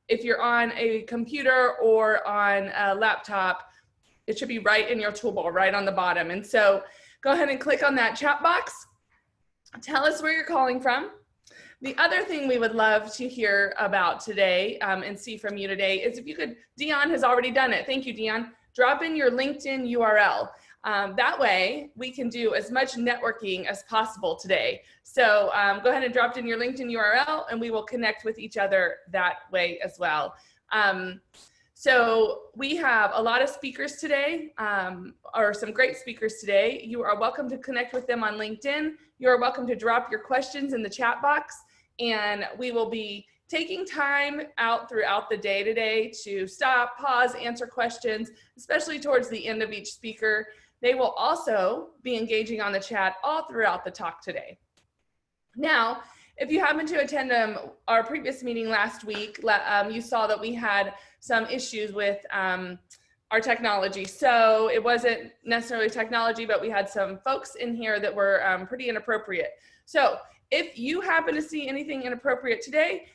if you're on a computer or on a laptop, it should be right in your toolbar, right on the bottom. And so go ahead and click on that chat box. Tell us where you're calling from. The other thing we would love to hear about today and see from you today is if you could, Dion has already done it. Thank you, Dion. Drop in your LinkedIn URL. That way we can do as much networking as possible today. So go ahead and drop in your LinkedIn URL and we will connect with each other that way as well. So we have a lot of speakers today, or some great speakers today. You are welcome to connect with them on LinkedIn. You are welcome to drop your questions in the chat box, and we will be taking time out throughout the day today to stop, pause, answer questions, especially towards the end of each speaker. They will also be engaging on the chat all throughout the talk today. Now, if you happen to attend our previous meeting last week, you saw that we had some issues with our technology. So it wasn't necessarily technology, but we had some folks in here that were pretty inappropriate. So if you happen to see anything inappropriate today,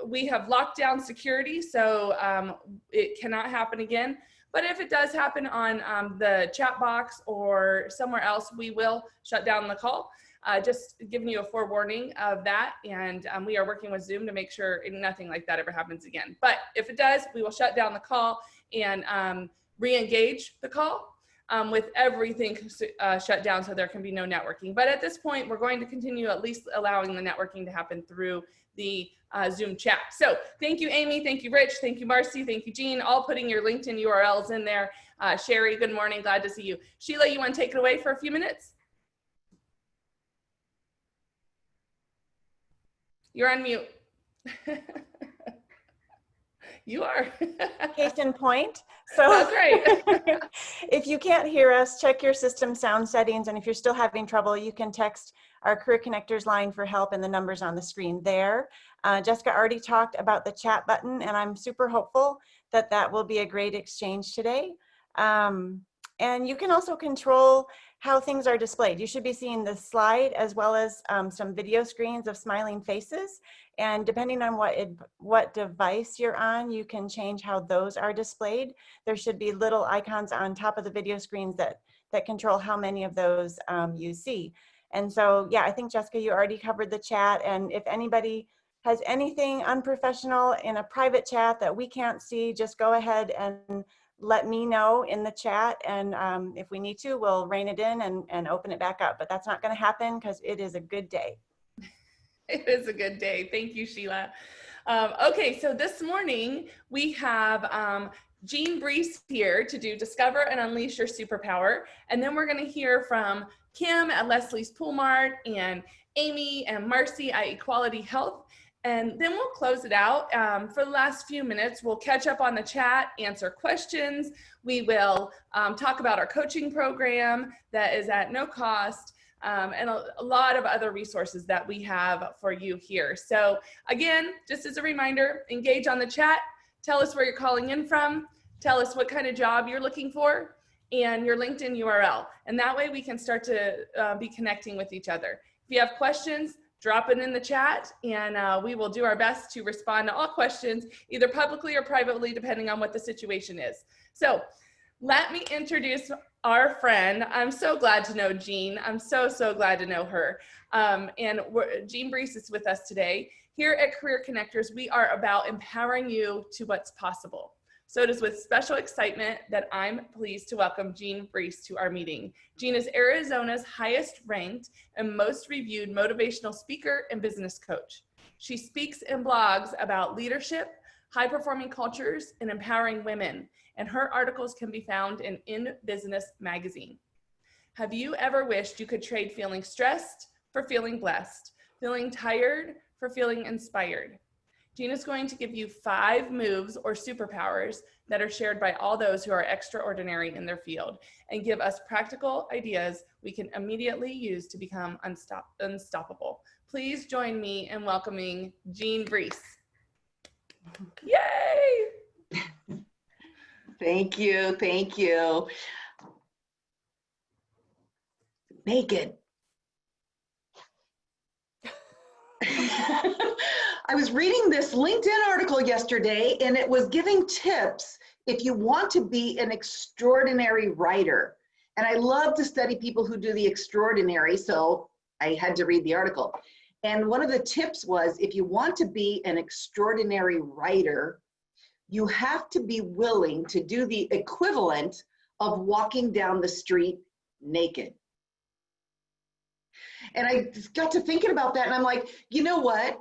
we have locked down security, so it cannot happen again. But if it does happen on the chat box or somewhere else, we will shut down the call. Just giving you a forewarning of that, and we are working with Zoom to make sure nothing like that ever happens again. But if it does, we will shut down the call and re-engage the call with everything shut down so there can be no networking. But at this point, we're going to continue at least allowing the networking to happen through the Zoom chat. So thank you, Amy. Thank you, Rich. Thank you, Marcy. Thank you, Jean. All putting your LinkedIn URLs in there. Sherry, good morning. Glad to see you. Sheila, you want to take it away for a few minutes? You're on mute. You are. Case in point. So that's right. If you can't hear us, check your system sound settings. And if you're still having trouble, you can text our Career Connectors line for help, and the numbers on the screen there. Jessica already talked about the chat button, and I'm super hopeful that that will be a great exchange today. And you can also control how things are displayed. You should be seeing the slide as well as some video screens of smiling faces. And depending on what device you're on, you can change how those are displayed. There should be little icons on top of the video screens that control how many of those you see. And so, yeah, I think, Jessica, you already covered the chat. And if anybody has anything unprofessional in a private chat that we can't see, just go ahead and let me know in the chat, and if we need to, we'll rein it in and open it back up. But that's not going to happen because it is a good day. It is a good day. Thank you, Sheila. Okay, so this morning we have Jean Brees here to do Discover and Unleash Your Superpower. And then we're going to hear from Kim at Leslie's Pool Mart and Amy and Marcy at Equality Health. And then we'll close it out. For the last few minutes, we'll catch up on the chat, answer questions. We will talk about our coaching program that is at no cost, and a lot of other resources that we have for you here. So again, just as a reminder, engage on the chat. Tell us where you're calling in from. Tell us what kind of job you're looking for and your LinkedIn URL. And that way we can start to be connecting with each other. If you have questions, drop it in the chat, and we will do our best to respond to all questions, either publicly or privately, depending on what the situation is. So let me introduce our friend. I'm so glad to know Jean. I'm so glad to know her. Jean Brees is with us today. Here at Career Connectors, we are about empowering you to what's possible. So it is with special excitement that I'm pleased to welcome Jean Brees to our meeting. Jean is Arizona's highest ranked and most reviewed motivational speaker and business coach. She speaks and blogs about leadership, high-performing cultures, and empowering women, and her articles can be found in Business magazine. Have you ever wished you could trade feeling stressed for feeling blessed, feeling tired for feeling inspired? Jean is going to give you 5 moves or superpowers that are shared by all those who are extraordinary in their field, and give us practical ideas we can immediately use to become unstoppable. Please join me in welcoming Jean Brees. Yay! Thank you, thank you. Megan. I was reading this LinkedIn article yesterday, and it was giving tips if you want to be an extraordinary writer. And I love to study people who do the extraordinary, so I had to read the article. And one of the tips was, if you want to be an extraordinary writer, you have to be willing to do the equivalent of walking down the street naked. And I got to thinking about that, and I'm like, you know what?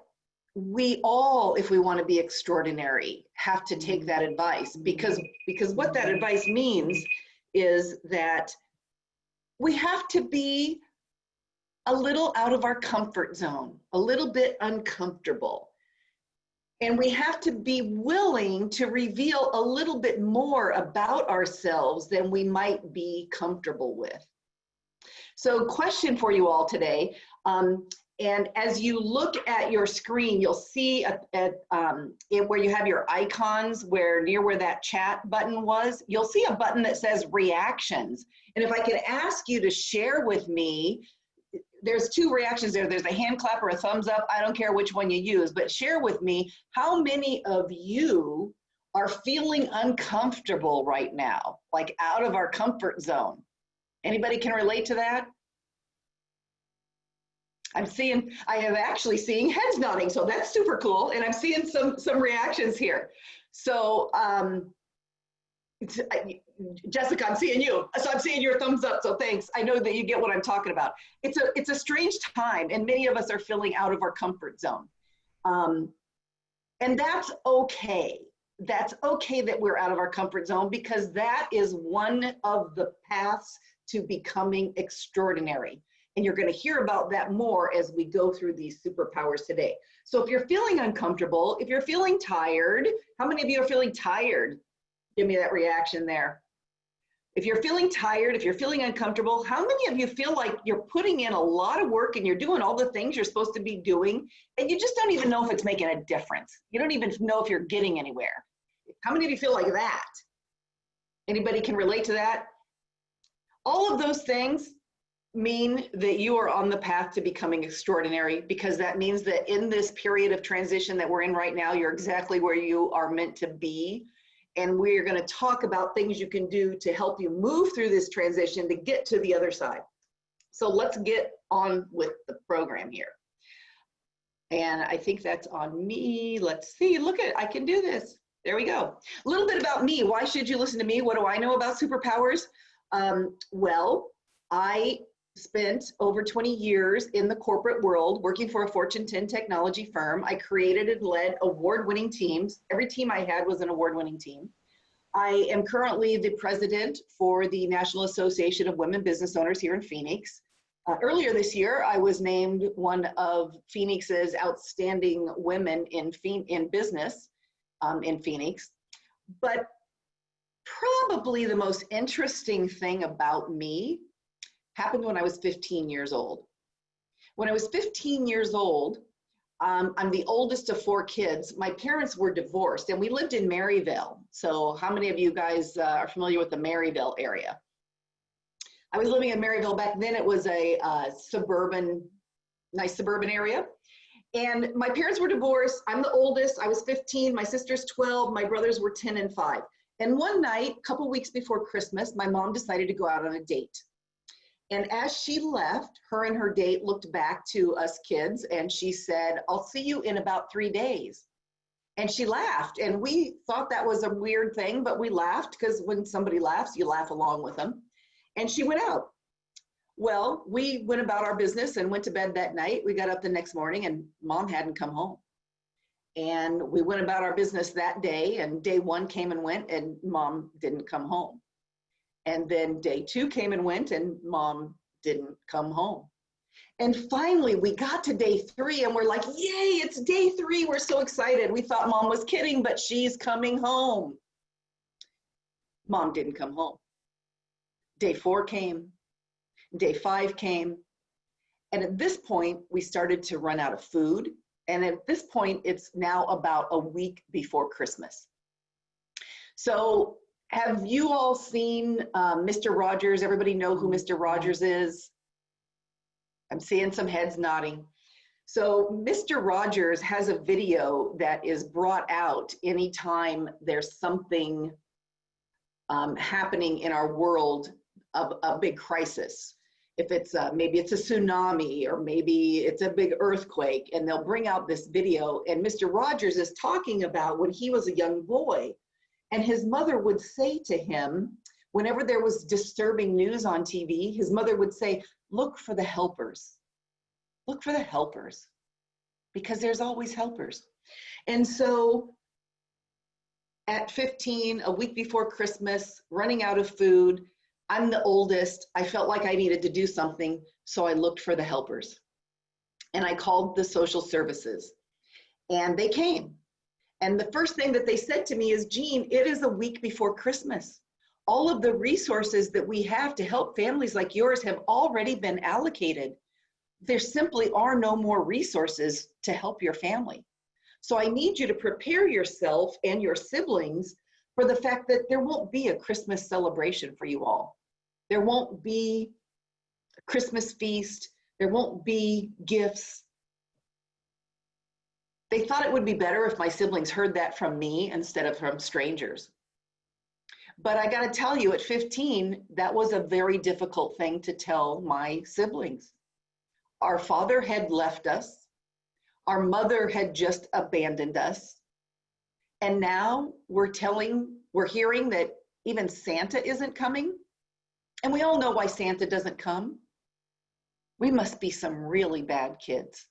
We all, if we want to be extraordinary, have to take that advice, because what that advice means is that we have to be a little out of our comfort zone, a little bit uncomfortable. And we have to be willing to reveal a little bit more about ourselves than we might be comfortable with. So, question for you all today. And as you look at your screen, you'll see where you have your icons, near where that chat button was, you'll see a button that says reactions. And if I could ask you to share with me, there's two reactions there. There's a hand clap or a thumbs up. I don't care which one you use, but share with me how many of you are feeling uncomfortable right now, like out of our comfort zone. Anybody can relate to that? I am actually seeing heads nodding, so that's super cool. And I'm seeing some reactions here. So, Jessica, I'm seeing you. So I'm seeing your thumbs up, so thanks. I know that you get what I'm talking about. It's a strange time, and many of us are feeling out of our comfort zone. And that's okay. That's okay that we're out of our comfort zone, because that is one of the paths to becoming extraordinary. And you're going to hear about that more as we go through these superpowers today. So if you're feeling uncomfortable, if you're feeling tired, how many of you are feeling tired? Give me that reaction there. If you're feeling tired, if you're feeling uncomfortable, how many of you feel like you're putting in a lot of work and you're doing all the things you're supposed to be doing, and you just don't even know if it's making a difference? You don't even know if you're getting anywhere. How many of you feel like that? Anybody can relate to that? All of those things mean that you are on the path to becoming extraordinary, because that means that in this period of transition that we're in right now, you're exactly where you are meant to be. And we're going to talk about things you can do to help you move through this transition to get to the other side. So let's get on with the program here. And I think that's on me. Let's see, look at it. I can do this. There we go. A little bit about me. Why should you listen to me? What do I know about superpowers? Well, I spent over 20 years in the corporate world working for a Fortune 10 technology firm. I created and led award-winning teams. Every team I had was an award-winning team. I am currently the president for the National Association of Women Business Owners here in Phoenix. Earlier this year, I was named one of Phoenix's outstanding women in business in Phoenix. But probably the most interesting thing about me happened when I was 15 years old. When I was 15 years old, I'm the oldest of 4 kids. My parents were divorced, and we lived in Maryville. So how many of you guys are familiar with the Maryville area? I was living in Maryville back then. It was a nice suburban area. And my parents were divorced. I'm the oldest. I was 15. My sister's 12. My brothers were 10 and 5. And one night, a couple weeks before Christmas, my mom decided to go out on a date. And as she left, her and her date looked back to us kids, and she said, "I'll see you in about 3 days." And she laughed, and we thought that was a weird thing, but we laughed, because when somebody laughs, you laugh along with them. And she went out. Well, we went about our business and went to bed that night. We got up the next morning, and Mom hadn't come home. And we went about our business that day, and day 1 came and went, and Mom didn't come home. And then day 2 came and went, and Mom didn't come home. And finally, we got to day 3, and we're like, yay, it's day 3. We're so excited. We thought Mom was kidding, but she's coming home. Mom didn't come home. Day 4 came. Day 5 came. And at this point, we started to run out of food. And at this point, it's now about a week before Christmas. So have you all seen Mr. Rogers? Everybody know who Mr. Rogers is? I'm seeing some heads nodding. So Mr. Rogers has a video that is brought out anytime there's something happening in our world of a big crisis. If it's maybe it's a tsunami or maybe it's a big earthquake, and they'll bring out this video, and Mr. Rogers is talking about when he was a young boy, and his mother would say to him, whenever there was disturbing news on TV, his mother would say, look for the helpers. Look for the helpers, because there's always helpers. And so at 15, a week before Christmas, running out of food, I'm the oldest. I felt like I needed to do something, so I looked for the helpers. And I called the social services, and they came. And the first thing that they said to me is, Jean, it is a week before Christmas. All of the resources that we have to help families like yours have already been allocated. There simply are no more resources to help your family. So I need you to prepare yourself and your siblings for the fact that there won't be a Christmas celebration for you all. There won't be a Christmas feast. There won't be gifts. They thought it would be better if my siblings heard that from me instead of from strangers. But I gotta tell you, at 15, that was a very difficult thing to tell my siblings. Our father had left us. Our mother had just abandoned us. And now we're hearing that even Santa isn't coming. And we all know why Santa doesn't come. We must be some really bad kids.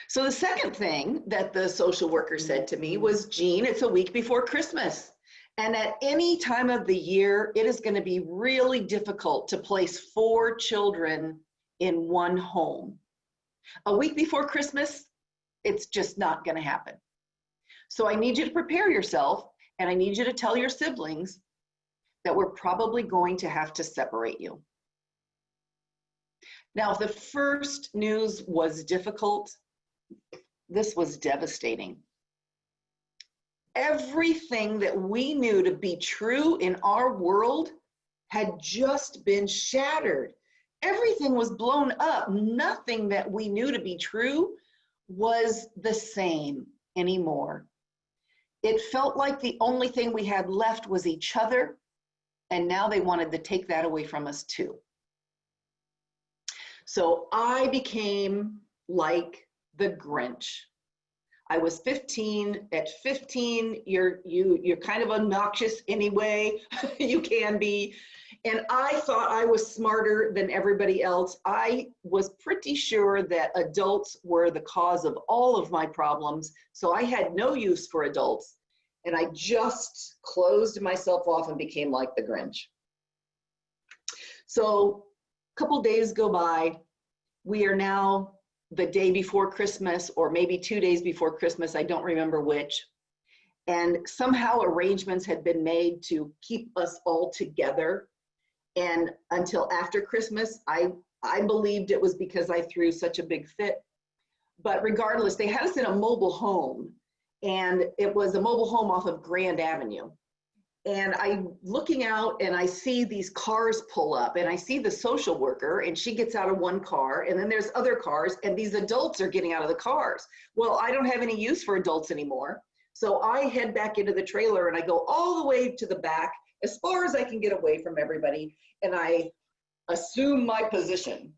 So the second thing that the social worker said to me was, Jean, it's a week before Christmas. And at any time of the year, it is going to be really difficult to place 4 children in one home. A week before Christmas, it's just not going to happen. So I need you to prepare yourself, and I need you to tell your siblings that we're probably going to have to separate you. Now, if the first news was difficult, this was devastating. Everything that we knew to be true in our world had just been shattered. Everything was blown up. Nothing that we knew to be true was the same anymore. It felt like the only thing we had left was each other, and now they wanted to take that away from us too. So I became like the Grinch. I was 15. At 15, you're kind of obnoxious anyway. You can be. And I thought I was smarter than everybody else. I was pretty sure that adults were the cause of all of my problems. So I had no use for adults. And I just closed myself off and became like the Grinch. So a couple days go by. We are now the day before Christmas, or maybe 2 days before Christmas, I don't remember which. And somehow arrangements had been made to keep us all together. And until after Christmas, I believed it was because I threw such a big fit. But regardless, they had us in a mobile home, and it was a mobile home off of Grand Avenue. And I'm looking out and I see these cars pull up, and I see the social worker, and she gets out of one car, and then there's other cars, and these adults are getting out of the cars. Well, I don't have any use for adults anymore. So I head back into the trailer, and I go all the way to the back as far as I can get away from everybody, and I assume my position.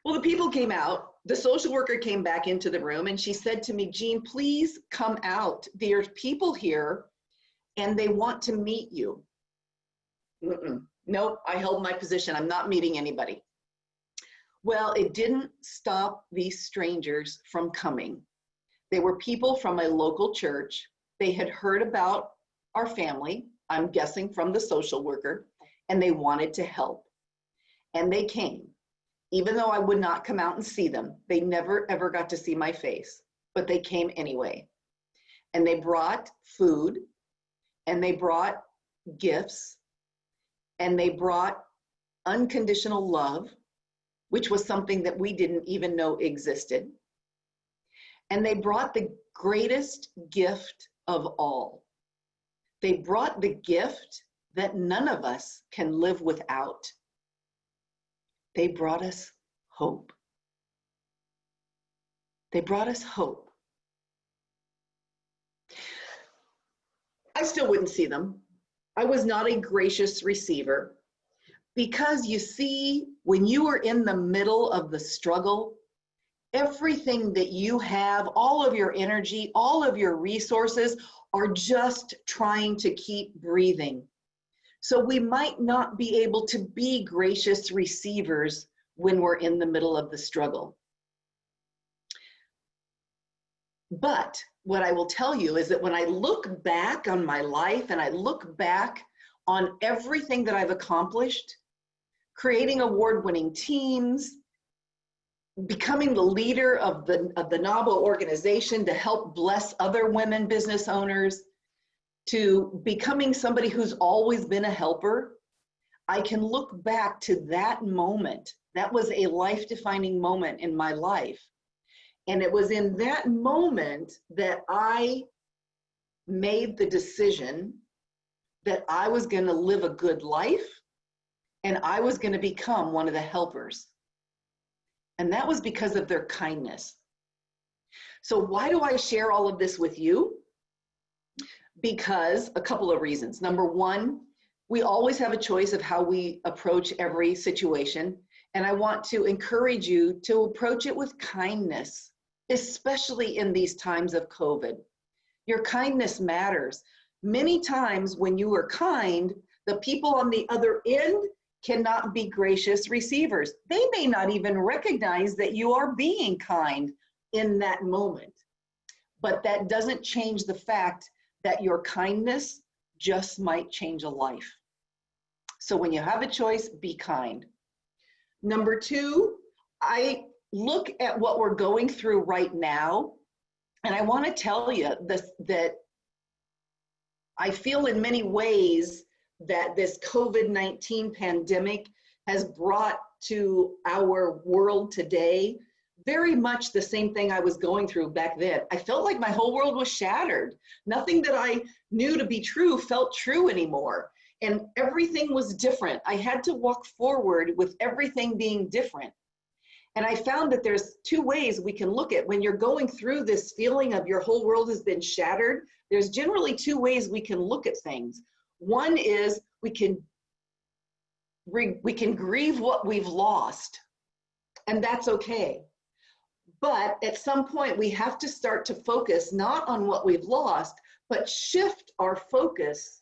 Well, the people came out. The social worker came back into the room, and she said to me, Jean, please come out. There's people here, and they want to meet you. Nope, I held my position. I'm not meeting anybody. Well, it didn't stop these strangers from coming. They were people from a local church. They had heard about our family, I'm guessing from the social worker, and they wanted to help. And they came. Even though I would not come out and see them, they never ever got to see my face, but they came anyway. And they brought food, and they brought gifts, and they brought unconditional love, which was something that we didn't even know existed. And they brought the greatest gift of all. They brought the gift that none of us can live without. They brought us hope. They brought us hope. I still wouldn't see them. I was not a gracious receiver, because you see, when you are in the middle of the struggle, everything that you have, all of your energy, all of your resources are just trying to keep breathing. So we might not be able to be gracious receivers when we're in the middle of the struggle. But what I will tell you is that when I look back on my life and I look back on everything that I've accomplished, creating award-winning teams, becoming the leader of the NABO organization to help bless other women business owners, to becoming somebody who's always been a helper, I can look back to that moment. That was a life-defining moment in my life. And it was in that moment that I made the decision that I was going to live a good life and I was going to become one of the helpers. And that was because of their kindness. So why do I share all of this with you? Because a couple of reasons. Number one, we always have a choice of how we approach every situation. And I want to encourage you to approach it with kindness, especially in these times of COVID. Your kindness matters. Many times when you are kind, the people on the other end cannot be gracious receivers. They may not even recognize that you are being kind in that moment. But that doesn't change the fact that your kindness just might change a life. So when you have a choice, be kind. Number two, I look at what we're going through right now, and I want to tell you this, that I feel in many ways that this COVID-19 pandemic has brought to our world today very much the same thing I was going through back then. I felt like my whole world was shattered. Nothing that I knew to be true felt true anymore. And everything was different. I had to walk forward with everything being different. And I found that there's two ways we can look at when you're going through this feeling of your whole world has been shattered. There's generally two ways we can look at things. One is we can grieve what we've lost, and that's okay. But at some point we have to start to focus not on what we've lost, but shift our focus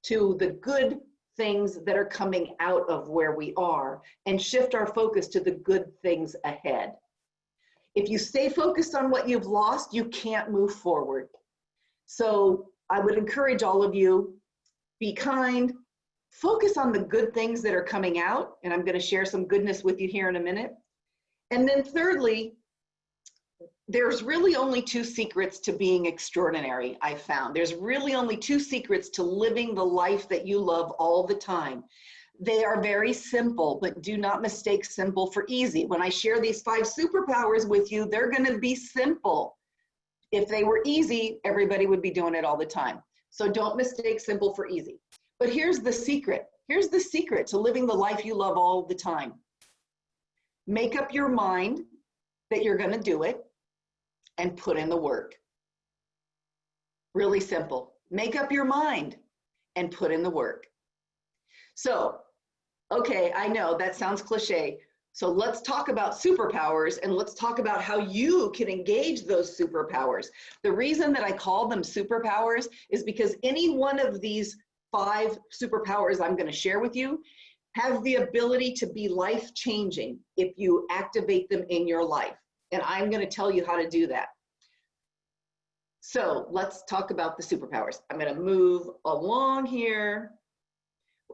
to the good things that are coming out of where we are, and shift our focus to the good things ahead. If you stay focused on what you've lost, you can't move forward. So I would encourage all of you, be kind, focus on the good things that are coming out, and I'm going to share some goodness with you here in a minute. And then thirdly, there's really only two secrets to being extraordinary, I found. There's really only two secrets to living the life that you love all the time. They are very simple, but do not mistake simple for easy. When I share these 5 superpowers with you, they're going to be simple. If they were easy, everybody would be doing it all the time. So don't mistake simple for easy. But here's the secret. Here's the secret to living the life you love all the time. Make up your mind that you're going to do it and put in the work. Really simple. Make up your mind and put in the work. So, okay, I know that sounds cliche. So let's talk about superpowers, and let's talk about how you can engage those superpowers. The reason that I call them superpowers is because any one of these 5 superpowers I'm going to share with you have the ability to be life-changing if you activate them in your life. And I'm going to tell you how to do that. So let's talk about the superpowers. I'm going to move along here.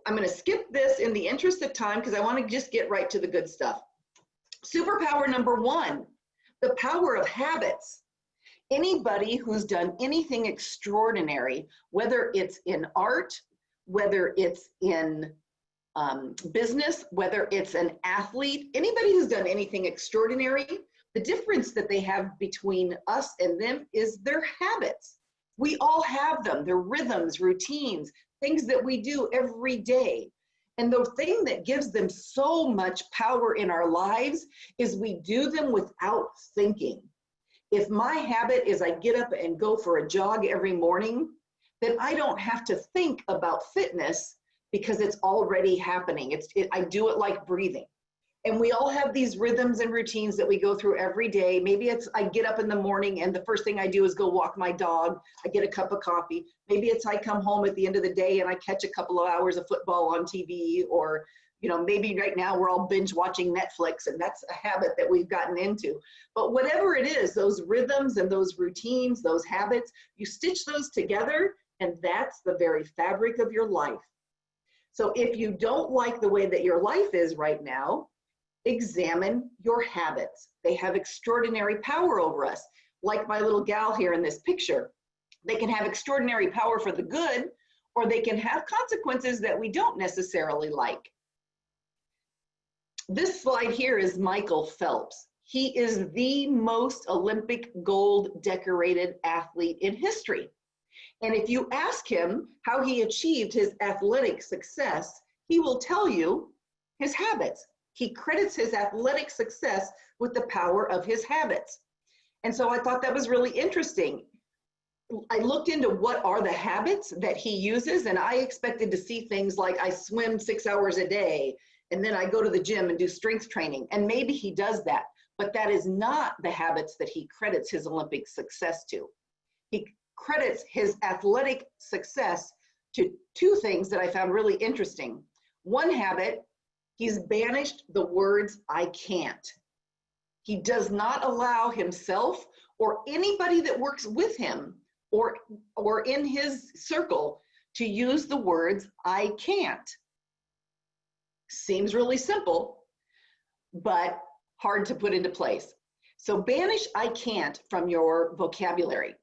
I'm going to skip this in the interest of time because I want to just get right to the good stuff. Superpower number 1, the power of habits. Anybody who's done anything extraordinary, whether it's in art, whether it's in business, whether it's an athlete, anybody who's done anything extraordinary, the difference that they have between us and them is their habits. We all have them. They're rhythms, routines, things that we do every day. And the thing that gives them so much power in our lives is we do them without thinking. If my habit is I get up and go for a jog every morning, then I don't have to think about fitness because it's already happening. I do it like breathing. And we all have these rhythms and routines that we go through every day. Maybe it's I get up in the morning and the first thing I do is go walk my dog. I get a cup of coffee. Maybe it's I come home at the end of the day and I catch a couple of hours of football on TV, or maybe right now we're all binge watching Netflix, and that's a habit that we've gotten into. But whatever it is, those rhythms and those routines, those habits, you stitch those together, and that's the very fabric of your life. So if you don't like the way that your life is right now, examine your habits. They have extraordinary power over us. Like my little gal here in this picture, they can have extraordinary power for the good, or they can have consequences that we don't necessarily like. This slide here is Michael Phelps. He is the most Olympic gold decorated athlete in history. And if you ask him how he achieved his athletic success, he will tell you his habits. He credits his athletic success with the power of his habits. And so I thought that was really interesting. I looked into what are the habits that he uses, and I expected to see things like I swim 6 hours a day, and then I go to the gym and do strength training. And maybe he does that, but that is not the habits that he credits his Olympic success to. He credits his athletic success to two things that I found really interesting. One habit, he's banished the words, I can't. He does not allow himself or anybody that works with him or in his circle to use the words, I can't. Seems really simple, but hard to put into place. So banish I can't from your vocabulary.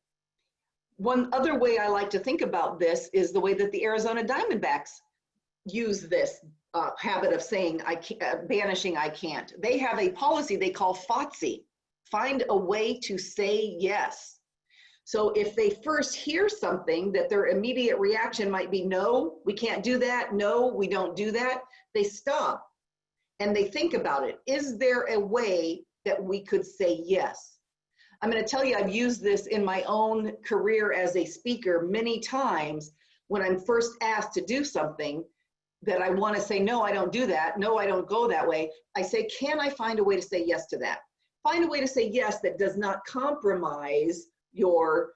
One other way I like to think about this is the way that the Arizona Diamondbacks use this habit of saying, banishing I can't. They have a policy they call FOTSI, find a way to say yes. So if they first hear something that their immediate reaction might be, no, we can't do that. No, we don't do that. They stop and they think about it. Is there a way that we could say yes? I'm going to tell you, I've used this in my own career as a speaker many times when I'm first asked to do something that I want to say, no, I don't do that. No, I don't go that way. I say, can I find a way to say yes to that? Find a way to say yes that does not compromise your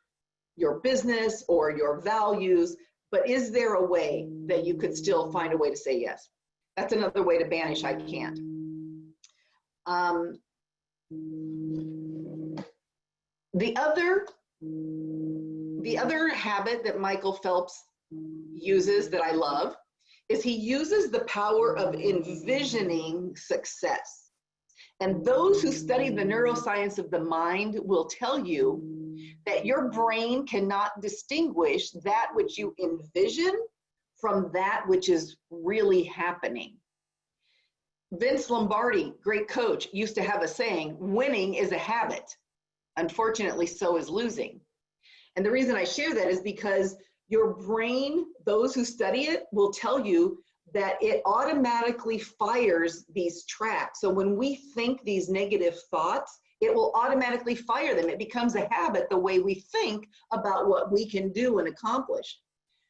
business or your values, but is there a way that you could still find a way to say yes? That's another way to banish I can't. The other habit that Michael Phelps uses that I love is he uses the power of envisioning success. And those who study the neuroscience of the mind will tell you that your brain cannot distinguish that which you envision from that which is really happening. Vince Lombardi, great coach, used to have a saying, winning is a habit. Unfortunately, so is losing. And the reason I share that is because your brain, those who study it, will tell you that it automatically fires these tracks. So when we think these negative thoughts, it will automatically fire them. It becomes a habit the way we think about what we can do and accomplish.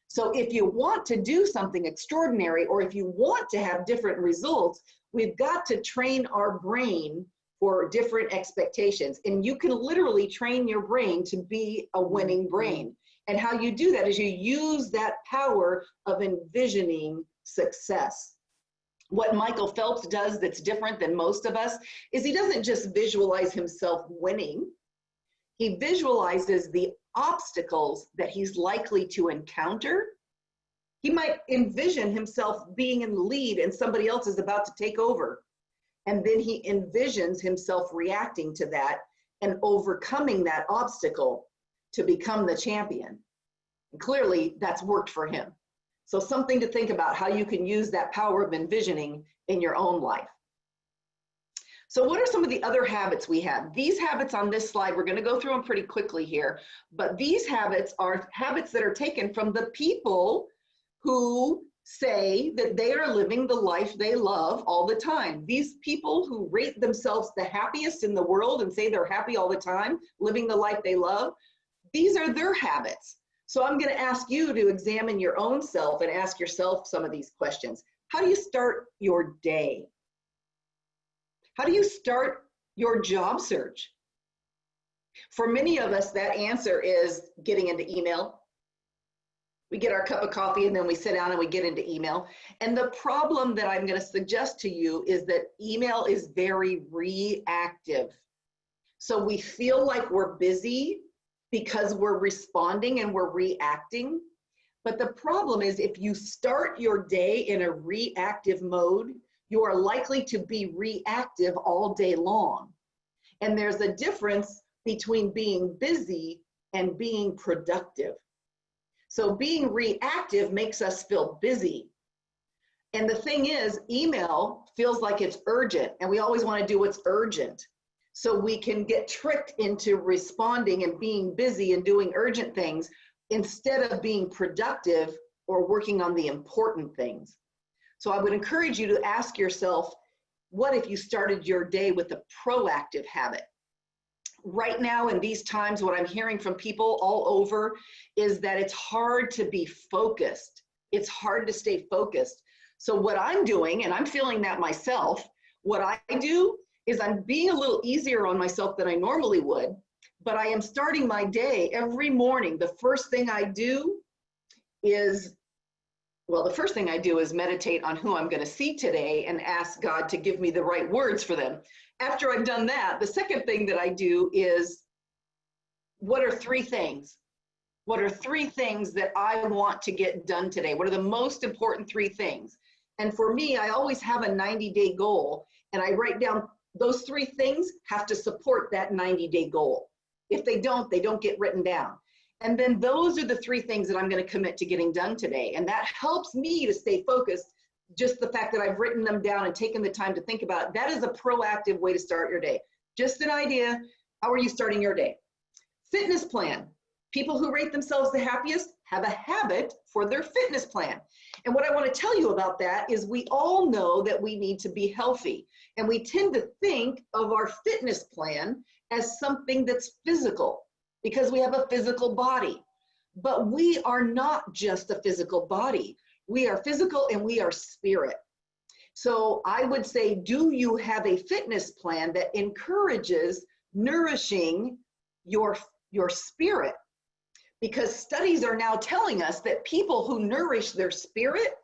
So if you want to do something extraordinary, or if you want to have different results, we've got to train our brain for different expectations. And you can literally train your brain to be a winning brain. And how you do that is you use that power of envisioning success. What Michael Phelps does that's different than most of us is he doesn't just visualize himself winning. He visualizes the obstacles that he's likely to encounter. He might envision himself being in the lead and somebody else is about to take over. And then he envisions himself reacting to that and overcoming that obstacle to become the champion. And clearly, that's worked for him. So something to think about how you can use that power of envisioning in your own life. So what are some of the other habits we have? These habits on this slide, we're going to go through them pretty quickly here, but these habits are habits that are taken from the people who say that they are living the life they love all the time. These people who rate themselves the happiest in the world and say they're happy all the time, living the life they love, these are their habits. So I'm going to ask you to examine your own self and ask yourself some of these questions. How do you start your day? How do you start your job search? For many of us, that answer is getting into email. We get our cup of coffee and then we sit down and we get into email. And the problem that I'm going to suggest to you is that email is very reactive. So we feel like we're busy because we're responding and we're reacting. But the problem is if you start your day in a reactive mode, you are likely to be reactive all day long. And there's a difference between being busy and being productive. So being reactive makes us feel busy. And the thing is, email feels like it's urgent, and we always want to do what's urgent. So we can get tricked into responding and being busy and doing urgent things instead of being productive or working on the important things. So I would encourage you to ask yourself, what if you started your day with a proactive habit? Right now in these times, what I'm hearing from people all over is that it's hard to be focused. It's hard to stay focused. So what I'm doing, and I'm feeling that myself, what I do is I'm being a little easier on myself than I normally would, but I am starting my day every morning. The first thing I do is, well, the first thing I do is meditate on who I'm going to see today and ask God to give me the right words for them. After I've done that, the second thing that I do is, what are three things? What are three things that I want to get done today? What are the most important three things? And for me, I always have a 90-day goal, and I write down those three things have to support that 90-day goal. If they don't get written down. And then those are the three things that I'm going to commit to getting done today. And that helps me to stay focused. Just the fact that I've written them down and taken the time to think about it, that is a proactive way to start your day. Just an idea. How are you starting your day? Fitness plan. People who rate themselves the happiest have a habit for their fitness plan. And what I want to tell you about that is we all know that we need to be healthy. And we tend to think of our fitness plan as something that's physical because we have a physical body. But we are not just a physical body. We are physical and we are spirit. So I would say, do you have a fitness plan that encourages nourishing your spirit? Because studies are now telling us that people who nourish their spirit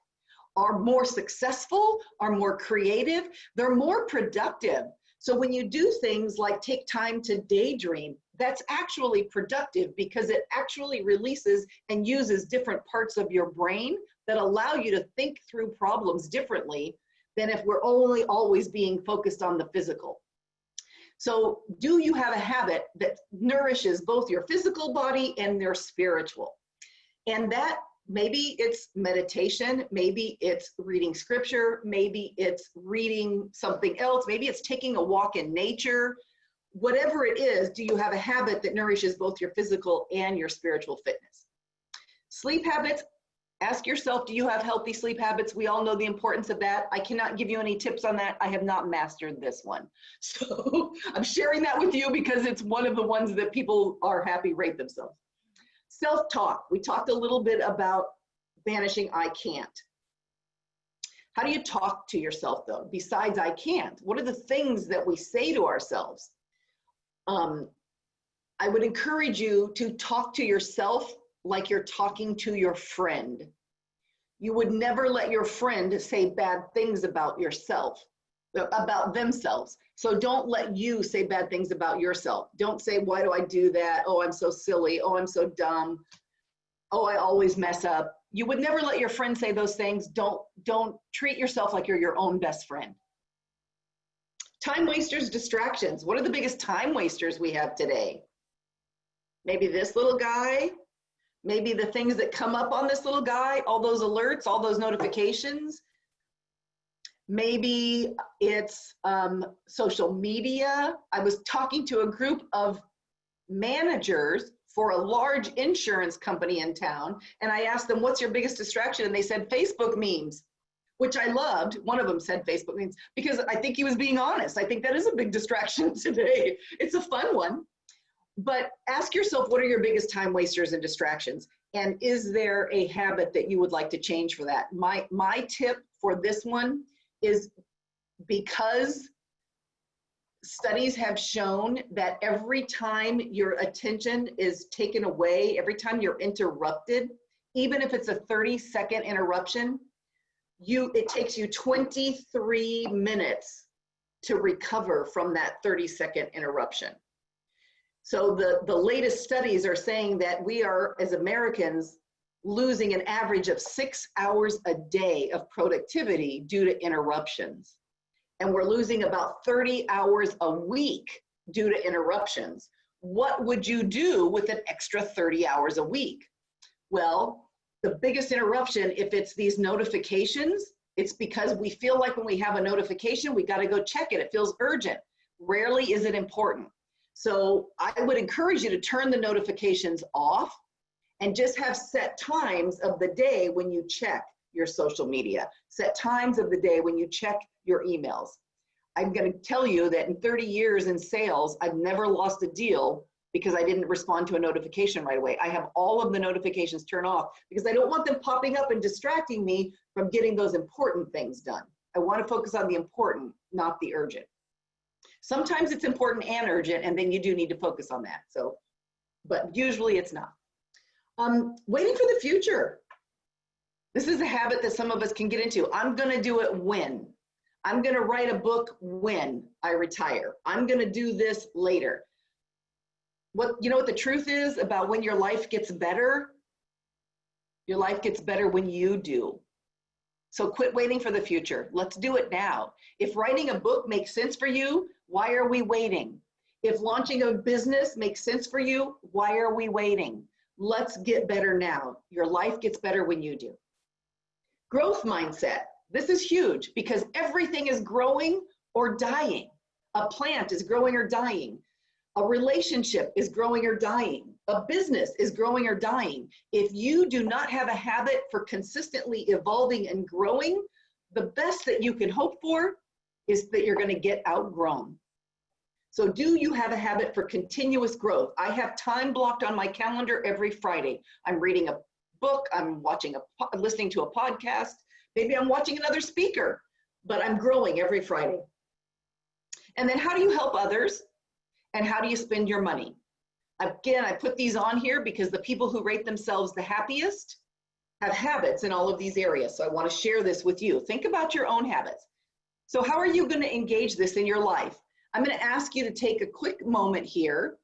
are more successful, are more creative, they're more productive. So when you do things like take time to daydream, that's actually productive because it actually releases and uses different parts of your brain that allow you to think through problems differently than if we're only always being focused on the physical. So do you have a habit that nourishes both your physical body and your spiritual? And that maybe it's meditation, maybe it's reading scripture, maybe it's reading something else, maybe it's taking a walk in nature. Whatever it is, do you have a habit that nourishes both your physical and your spiritual fitness? Sleep habits. Ask yourself, do you have healthy sleep habits? We all know the importance of that. I cannot give you any tips on that. I have not mastered this one. So I'm sharing that with you because it's one of the ones that people are happy rate themselves. Self-talk. We talked a little bit about banishing I can't. How do you talk to yourself though, besides I can't? What are the things that we say to ourselves? I would encourage you to talk to yourself like you're talking to your friend. You would never let your friend say bad things about yourself, about themselves. So don't let you say bad things about yourself. Don't say, why do I do that? Oh, I'm so silly. Oh, I'm so dumb. Oh, I always mess up. You would never let your friend say those things. Don't treat yourself like you're your own best friend. Time wasters, distractions. What are the biggest time wasters we have today? Maybe this little guy. Maybe the things that come up on this little guy, all those alerts, all those notifications. Maybe it's social media. I was talking to a group of managers for a large insurance company in town. And I asked them, what's your biggest distraction? And they said, Facebook memes, which I loved. One of them said Facebook memes because I think he was being honest. I think that is a big distraction today. It's a fun one. But ask yourself, what are your biggest time wasters and distractions? And is there a habit that you would like to change for that? My tip for this one is, because studies have shown that every time your attention is taken away, every time you're interrupted, even if it's a 30-second interruption, it takes you 23 minutes to recover from that 30-second interruption. So the latest studies are saying that we are, as Americans, losing an average of 6 hours a day of productivity due to interruptions. And we're losing about 30 hours a week due to interruptions. What would you do with an extra 30 hours a week? Well, the biggest interruption, if it's these notifications, it's because we feel like when we have a notification, we got to go check it. It feels urgent. Rarely is it important. So I would encourage you to turn the notifications off and just have set times of the day when you check your social media. Set times of the day when you check your emails. I'm going to tell you that in 30 years in sales, I've never lost a deal because I didn't respond to a notification right away. I have all of the notifications turned off because I don't want them popping up and distracting me from getting those important things done. I want to focus on the important, not the urgent. Sometimes it's important and urgent, and then you do need to focus on that. So, but usually it's not. Waiting for the future. This is a habit that some of us can get into. I'm going to do it when. I'm going to write a book when I retire. I'm going to do this later. You know what the truth is about when your life gets better? Your life gets better when you do. So quit waiting for the future. Let's do it now. If writing a book makes sense for you, why are we waiting? If launching a business makes sense for you, why are we waiting? Let's get better now. Your life gets better when you do. Growth mindset. This is huge because everything is growing or dying. A plant is growing or dying. A relationship is growing or dying. A business is growing or dying. If you do not have a habit for consistently evolving and growing, the best that you can hope for is that you're going to get outgrown. So do you have a habit for continuous growth? I have time blocked on my calendar every Friday. I'm reading a book, I'm listening to a podcast, maybe I'm watching another speaker, but I'm growing every Friday. And then how do you help others? And how do you spend your money? Again, I put these on here because the people who rate themselves the happiest have habits in all of these areas. So I want to share this with you. Think about your own habits. So how are you going to engage this in your life? I'm going to ask you to take a quick moment here.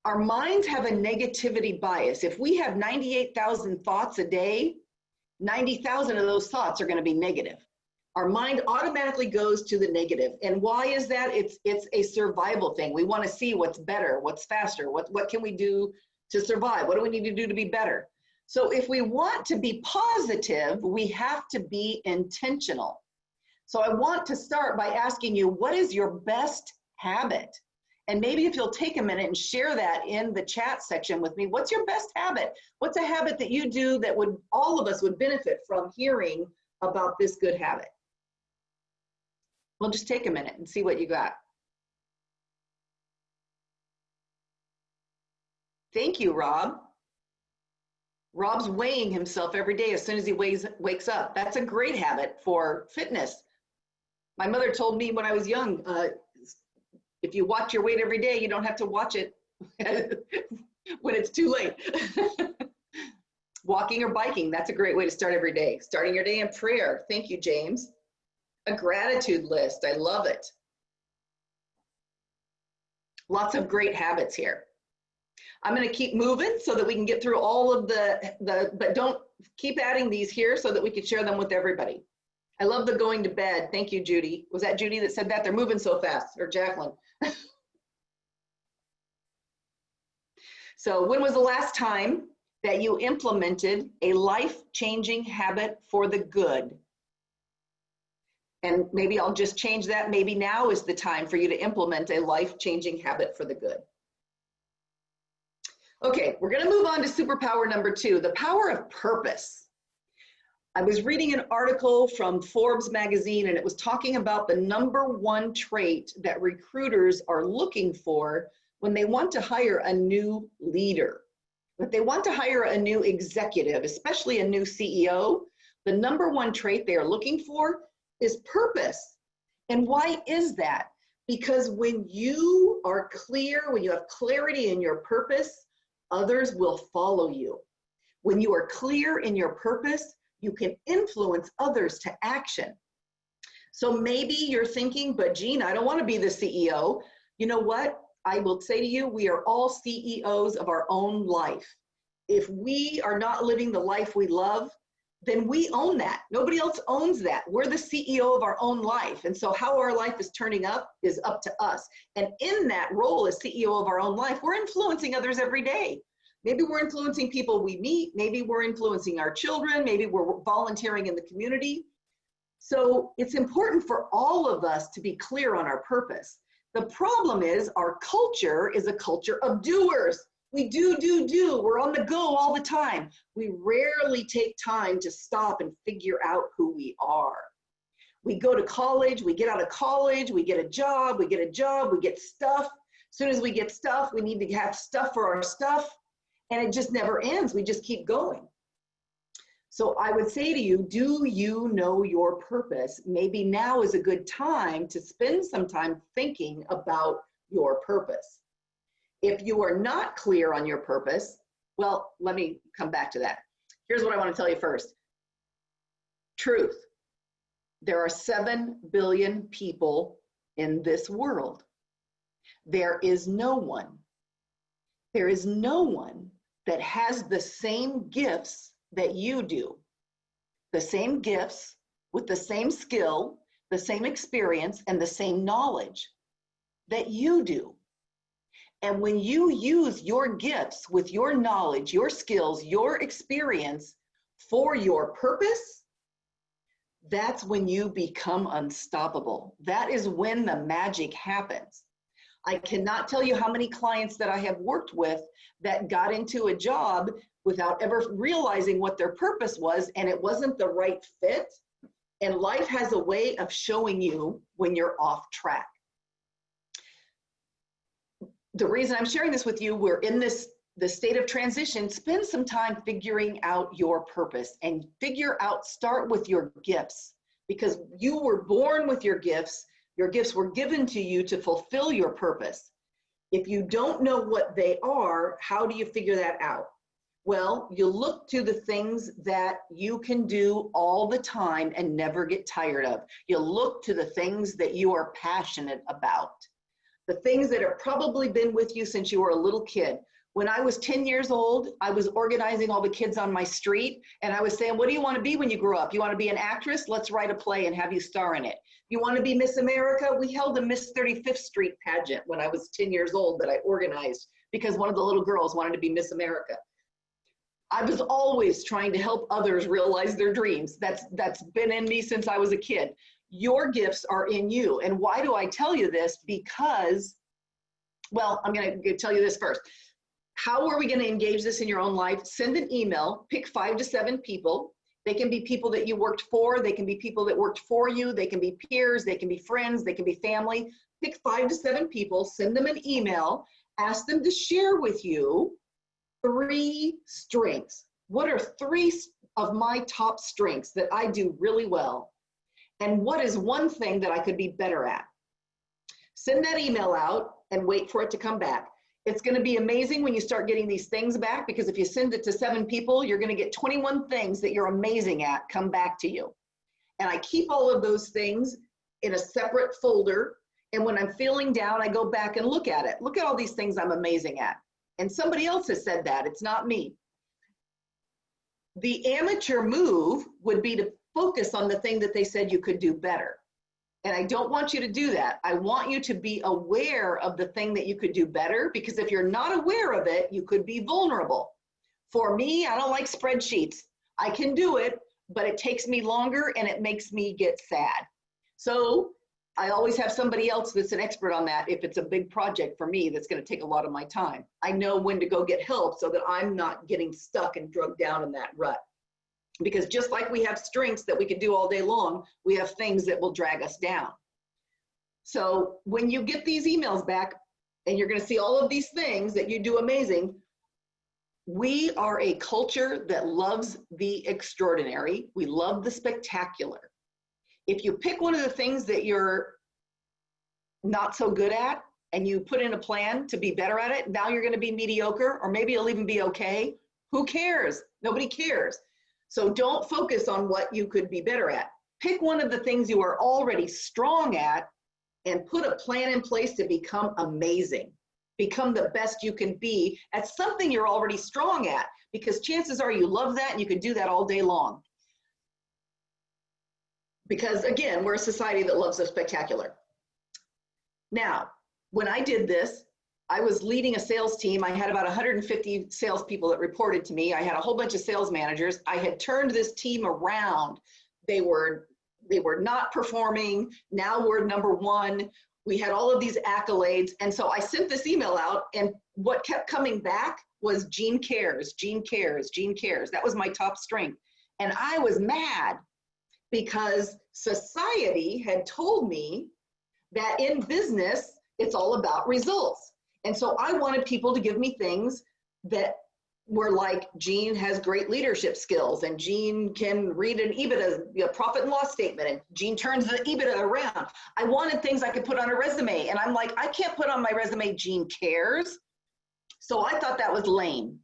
Our minds have a negativity bias. If we have 98,000 thoughts a day, 90,000 of those thoughts are going to be negative. Our mind automatically goes to the negative. And why is that? It's a survival thing. We want to see what's better, what's faster, what can we do to survive? What do we need to do to be better? So if we want to be positive, we have to be intentional. So I want to start by asking you, what is your best habit? And maybe if you'll take a minute and share that in the chat section with me, what's your best habit? What's a habit that you do that all of us would benefit from hearing about this good habit? We'll just take a minute and see what you got. Thank you, Rob. Rob's weighing himself every day as soon as he wakes up. That's a great habit for fitness. My mother told me when I was young, if you watch your weight every day, you don't have to watch it when it's too late. Walking or biking, that's a great way to start every day. Starting your day in prayer. Thank you, James. A gratitude list, I love it. Lots of great habits here. I'm gonna keep moving so that we can get through all of but don't keep adding these here so that we can share them with everybody. I love the going to bed. Thank you, Judy. Was that Judy that said that? They're moving so fast, or Jacqueline. So when was the last time that you implemented a life-changing habit for the good? And maybe I'll just change that. Maybe now is the time for you to implement a life-changing habit for the good. Okay, we're going to move on to superpower number 2, the power of purpose. I was reading an article from Forbes magazine, and it was talking about the #1 trait that recruiters are looking for when they want to hire a new leader. If they want to hire a new executive, especially a new CEO, the #1 trait they are looking for is purpose. And why is that? Because when you are clear, when you have clarity in your purpose, others will follow you. When you are clear in your purpose, you can influence others to action. So maybe you're thinking, but Jean, I don't want to be the CEO. You know what? I will say to you, we are all CEOs of our own life. If we are not living the life we love, then we own that. Nobody else owns that. We're the CEO of our own life. And so how our life is turning up is up to us. And in that role as CEO of our own life, we're influencing others every day. Maybe we're influencing people we meet. Maybe we're influencing our children. Maybe we're volunteering in the community. So it's important for all of us to be clear on our purpose. The problem is our culture is a culture of doers. We do. We're on the go all the time. We rarely take time to stop and figure out who we are. We go to college, we get out of college, we get a job, we get stuff. As soon as we get stuff, we need to have stuff for our stuff. And it just never ends. We just keep going. So I would say to you, do you know your purpose? Maybe now is a good time to spend some time thinking about your purpose. If you are not clear on your purpose, well, let me come back to that. Here's what I want to tell you first. Truth. There are 7 billion people in this world. There is no one that has the same gifts that you do. The same gifts with the same skill, the same experience, and the same knowledge that you do. And when you use your gifts with your knowledge, your skills, your experience for your purpose, that's when you become unstoppable. That is when the magic happens. I cannot tell you how many clients that I have worked with that got into a job without ever realizing what their purpose was, and it wasn't the right fit. And life has a way of showing you when you're off track. The reason I'm sharing this with you, we're in the state of transition. Spend some time figuring out your purpose and start with your gifts, because you were born with your gifts. Your gifts were given to you to fulfill your purpose. If you don't know what they are, how do you figure that out? Well, you look to the things that you can do all the time and never get tired of. You look to the things that you are passionate about. The things that have probably been with you since you were a little kid. When I was 10 years old, I was organizing all the kids on my street, and I was saying, what do you want to be when you grow up? You want to be an actress? Let's write a play and have you star in it. You want to be Miss America? We held a Miss 35th Street pageant when I was 10 years old that I organized because one of the little girls wanted to be Miss America. I was always trying to help others realize their dreams. That's been in me since I was a kid. Your gifts are in you. And why do I tell you this? Because, well, I'm going to tell you this first. How are we going to engage this in your own life? Send an email, pick 5 to 7 people. They can be people that you worked for. They can be people that worked for you. They can be peers. They can be friends. They can be family. Pick 5 to 7 people, send them an email, ask them to share with you 3 strengths. What are 3 of my top strengths that I do really well? And what is one thing that I could be better at? Send that email out and wait for it to come back. It's going to be amazing when you start getting these things back, because if you send it to 7 people, you're going to get 21 things that you're amazing at come back to you. And I keep all of those things in a separate folder. And when I'm feeling down, I go back and look at it. Look at all these things I'm amazing at. And somebody else has said that. It's not me. The amateur move would be to focus on the thing that they said you could do better. And I don't want you to do that. I want you to be aware of the thing that you could do better, because if you're not aware of it, you could be vulnerable. For me, I don't like spreadsheets. I can do it, but it takes me longer and it makes me get sad. So I always have somebody else that's an expert on that if it's a big project for me that's going to take a lot of my time. I know when to go get help so that I'm not getting stuck and drugged down in that rut. Because just like we have strengths that we can do all day long, we have things that will drag us down. So when you get these emails back and you're going to see all of these things that you do amazing, we are a culture that loves the extraordinary. We love the spectacular. If you pick one of the things that you're not so good at and you put in a plan to be better at it, now you're going to be mediocre, or maybe you'll even be okay. Who cares? Nobody cares. So don't focus on what you could be better at. Pick one of the things you are already strong at and put a plan in place to become amazing. Become the best you can be at something you're already strong at, because chances are you love that and you could do that all day long. Because again, we're a society that loves the spectacular. Now, when I did this, I was leading a sales team. I had about 150 salespeople that reported to me. I had a whole bunch of sales managers. I had turned this team around. They were not performing. Now we're number one. We had all of these accolades. And so I sent this email out, and what kept coming back was Jean cares, Jean cares, Jean cares. That was my top strength. And I was mad because society had told me that in business, it's all about results. And so I wanted people to give me things that were like, Jean has great leadership skills, and Jean can read an EBITDA, a profit and loss statement, and Jean turns the EBITDA around. I wanted things I could put on a resume, and I'm like, I can't put on my resume, Jean cares. So I thought that was lame.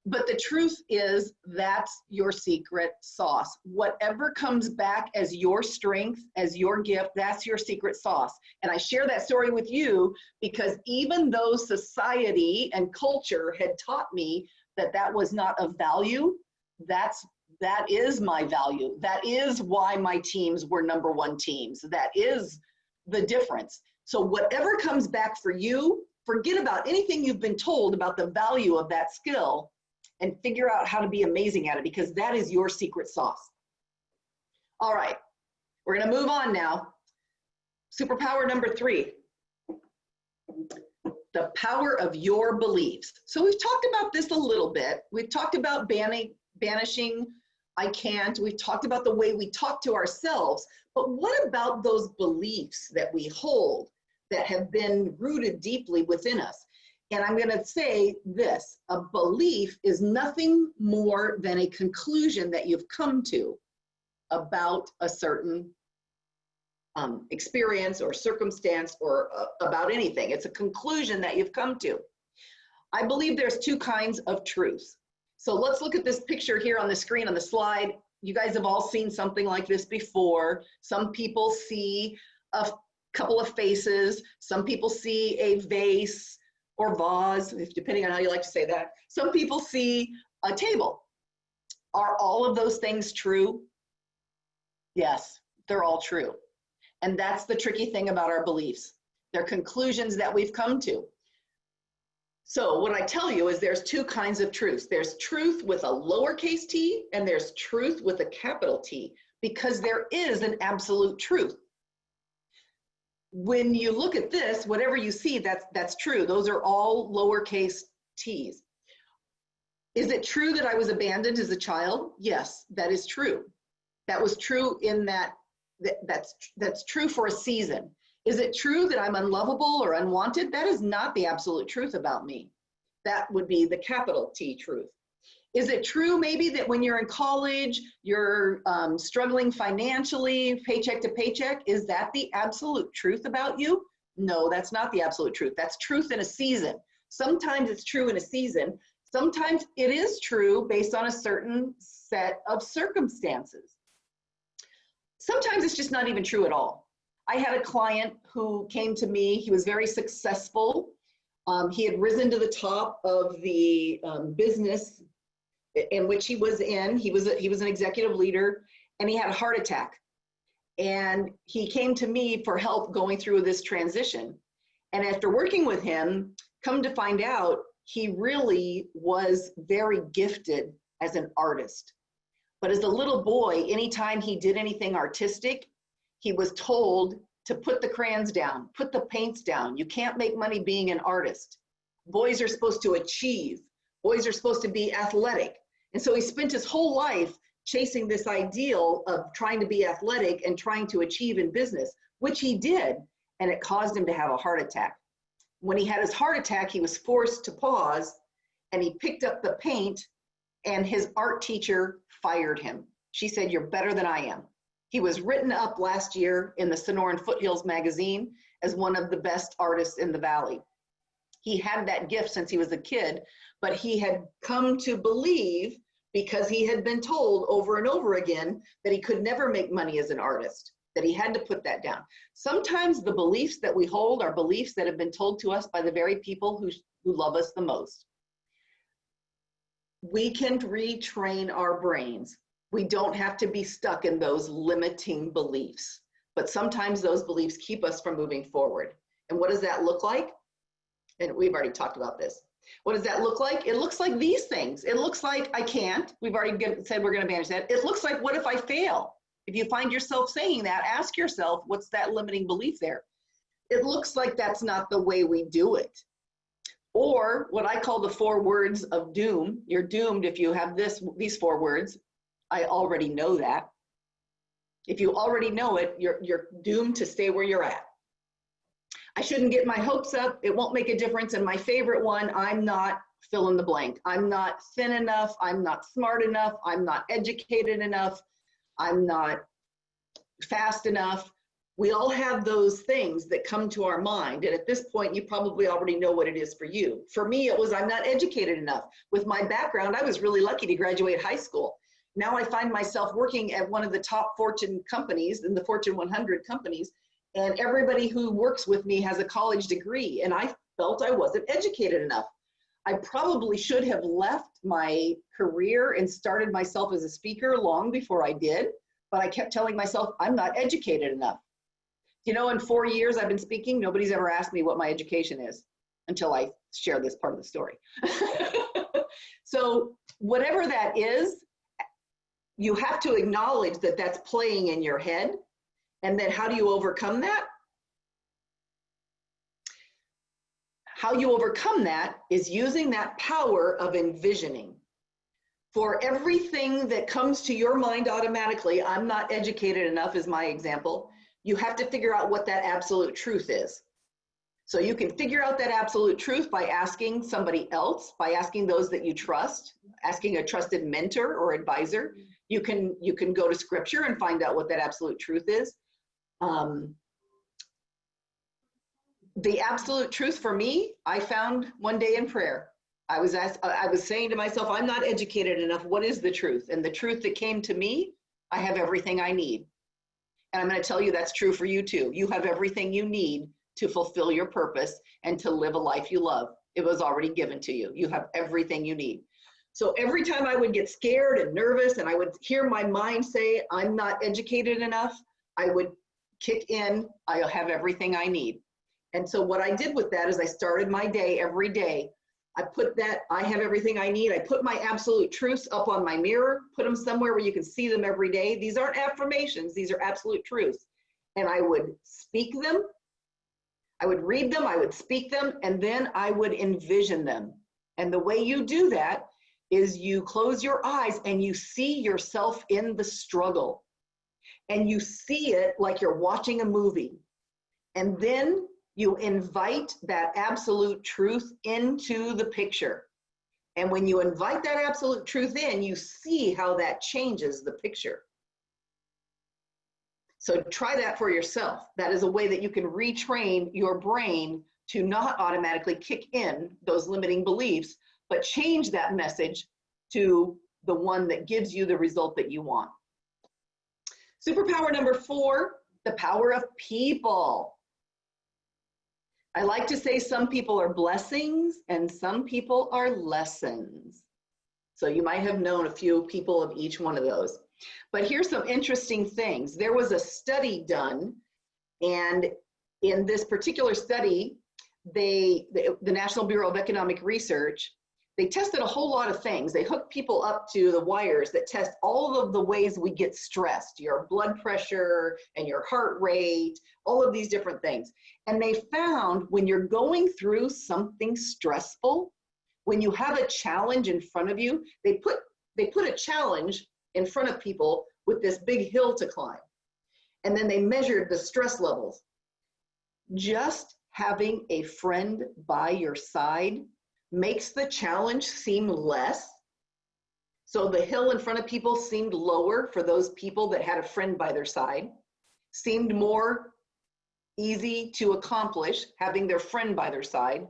But the truth is, that's your secret sauce. Whatever comes back as your strength, as your gift, that's your secret sauce. And I share that story with you because even though society and culture had taught me that that was not of value, that is my value. That is why my teams were number one teams. That is the difference. So whatever comes back for you, forget about anything you've been told about the value of that skill, and figure out how to be amazing at it, because that is your secret sauce. All right, we're gonna move on now. Superpower number 3, the power of your beliefs. So we've talked about this a little bit. We've talked about banishing I can't. We've talked about the way we talk to ourselves, but what about those beliefs that we hold that have been rooted deeply within us? And I'm going to say this, a belief is nothing more than a conclusion that you've come to about a certain experience or circumstance or about anything. It's a conclusion that you've come to. I believe there's 2 kinds of truths. So let's look at this picture here on the screen on the slide. You guys have all seen something like this before. Some people see a couple of faces. Some people see a vase or vase, depending on how you like to say that. Some people see a table. Are all of those things true? Yes, they're all true. And that's the tricky thing about our beliefs. They're conclusions that we've come to. So what I tell you is there's 2 kinds of truths. There's truth with a lowercase t, and there's truth with a capital T, because there is an absolute truth. When you look at this, whatever you see, that's true. Those are all lowercase t's. Is it true that I was abandoned as a child? Yes, that is true. That was true in that's true for a season. Is it true that I'm unlovable or unwanted? That is not the absolute truth about me. That would be the capital T truth. Is it true maybe that when you're in college, you're struggling financially, paycheck to paycheck? Is that the absolute truth about you? No, that's not the absolute truth. That's truth in a season. Sometimes it's true in a season. Sometimes it is true based on a certain set of circumstances. Sometimes it's just not even true at all. I had a client who came to me. He was very successful. He had risen to the top of the business in which he was in. He was an executive leader, and he had a heart attack. And he came to me for help going through this transition. And after working with him, come to find out, he really was very gifted as an artist. But as a little boy, anytime he did anything artistic, he was told to put the crayons down, put the paints down. You can't make money being an artist. Boys are supposed to achieve. Boys are supposed to be athletic. And so he spent his whole life chasing this ideal of trying to be athletic and trying to achieve in business, which he did, and it caused him to have a heart attack. When he had his heart attack, he was forced to pause, and he picked up the paint, and his art teacher fired him. She said, "You're better than I am." He was written up last year in the Sonoran Foothills magazine as one of the best artists in the Valley. He had that gift since he was a kid, but he had come to believe, because he had been told over and over again that he could never make money as an artist, that he had to put that down. Sometimes the beliefs that we hold are beliefs that have been told to us by the very people who love us the most. We can retrain our brains. We don't have to be stuck in those limiting beliefs, but sometimes those beliefs keep us from moving forward. And what does that look like? And we've already talked about this. What does that look like? It looks like these things. It looks like I can't. We've already said we're going to manage that. It looks like, what if I fail? If you find yourself saying that, ask yourself, what's that limiting belief there? It looks like that's not the way we do it. Or what I call the 4 words of doom. You're doomed if you have these 4 words. I already know that. If you already know it, you're doomed to stay where you're at. I shouldn't get my hopes up. It won't make a difference. And my favorite one, I'm not fill in the blank. I'm not thin enough. I'm not smart enough. I'm not educated enough. I'm not fast enough. We all have those things that come to our mind. And at this point, you probably already know what it is for you. For me, it was I'm not educated enough. With my background, I was really lucky to graduate high school. Now I find myself working at one of the top Fortune companies, in the Fortune 100 companies, and everybody who works with me has a college degree, and I felt I wasn't educated enough. I probably should have left my career and started myself as a speaker long before I did, but I kept telling myself, I'm not educated enough. You know, in 4 years I've been speaking, nobody's ever asked me what my education is until I share this part of the story. So whatever that is, you have to acknowledge that that's playing in your head. And then how do you overcome that? How you overcome that is using that power of envisioning. For everything that comes to your mind automatically, I'm not educated enough is my example, you have to figure out what that absolute truth is. So you can figure out that absolute truth by asking somebody else, by asking those that you trust, asking a trusted mentor or advisor. You can go to scripture and find out what that absolute truth is. The absolute truth for me, I found one day in prayer. I was saying to myself, I'm not educated enough. What is the truth? And the truth that came to me, I have everything I need. And I'm going to tell you that's true for you too. You have everything you need to fulfill your purpose and to live a life you love. It was already given to you. You have everything you need. So every time I would get scared and nervous and I would hear my mind say, I'm not educated enough, I would kick in, I have everything I need. And so what I did with that is I started my day every day. I put that, I have everything I need. I put my absolute truths up on my mirror, put them somewhere where you can see them every day. These aren't affirmations, these are absolute truths. And I would speak them, I would read them, I would speak them, and then I would envision them. And the way you do that is you close your eyes and you see yourself in the struggle. And you see it like you're watching a movie. And then you invite that absolute truth into the picture. And when you invite that absolute truth in, you see how that changes the picture. So try that for yourself. That is a way that you can retrain your brain to not automatically kick in those limiting beliefs, but change that message to the one that gives you the result that you want. Superpower number 4, the power of people. I like to say some people are blessings and some people are lessons. So you might have known a few people of each one of those. But here's some interesting things. There was a study done, and in this particular study, the National Bureau of Economic Research they tested a whole lot of things. They hooked people up to the wires that test all of the ways we get stressed, your blood pressure and your heart rate, all of these different things. And they found when you're going through something stressful, when you have a challenge in front of you, they put a challenge in front of people with this big hill to climb. And then they measured the stress levels. Just having a friend by your side makes the challenge seem less. So the hill in front of people seemed lower for those people that had a friend by their side, seemed more easy to accomplish having their friend by their side.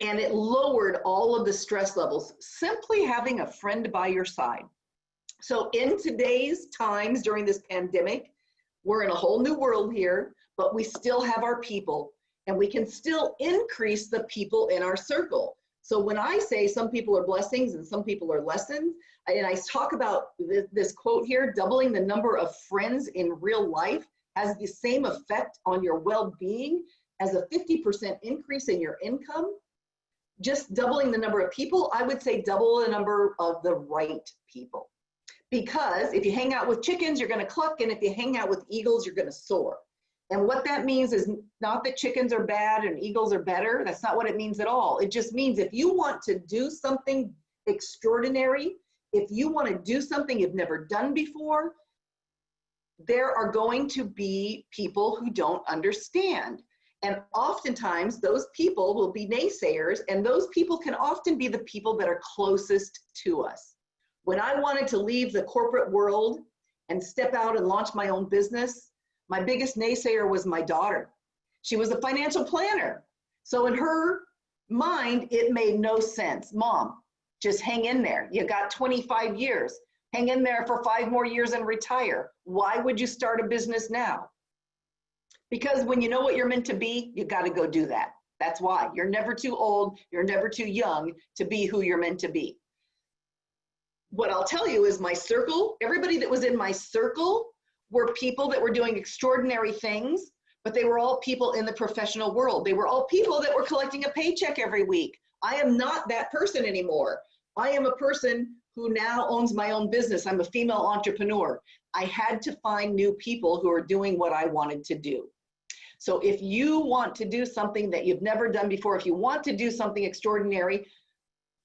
And it lowered all of the stress levels, simply having a friend by your side. So in today's times during this pandemic, we're in a whole new world here, but we still have our people, and we can still increase the people in our circle. So when I say some people are blessings and some people are lessons, and I talk about this quote here, doubling the number of friends in real life has the same effect on your well-being as a 50% increase in your income. Just doubling the number of people, I would say double the number of the right people. Because if you hang out with chickens, you're going to cluck, and if you hang out with eagles, you're going to soar. And what that means is not that chickens are bad and eagles are better. That's not what it means at all. It just means if you want to do something extraordinary, if you want to do something you've never done before, there are going to be people who don't understand. And oftentimes those people will be naysayers, and those people can often be the people that are closest to us. When I wanted to leave the corporate world and step out and launch my own business, my biggest naysayer was my daughter. She was a financial planner. So in her mind, it made no sense. Mom, just hang in there. You got 25 years. Hang in there for 5 more years and retire. Why would you start a business now? Because when you know what you're meant to be, you got to go do that. That's why. You're never too old. You're never too young to be who you're meant to be. What I'll tell you is my circle, everybody that was in my circle were people that were doing extraordinary things, but they were all people in the professional world. They were all people that were collecting a paycheck every week. I am not that person anymore. I am a person who now owns my own business. I'm a female entrepreneur. I had to find new people who are doing what I wanted to do. So if you want to do something that you've never done before, if you want to do something extraordinary,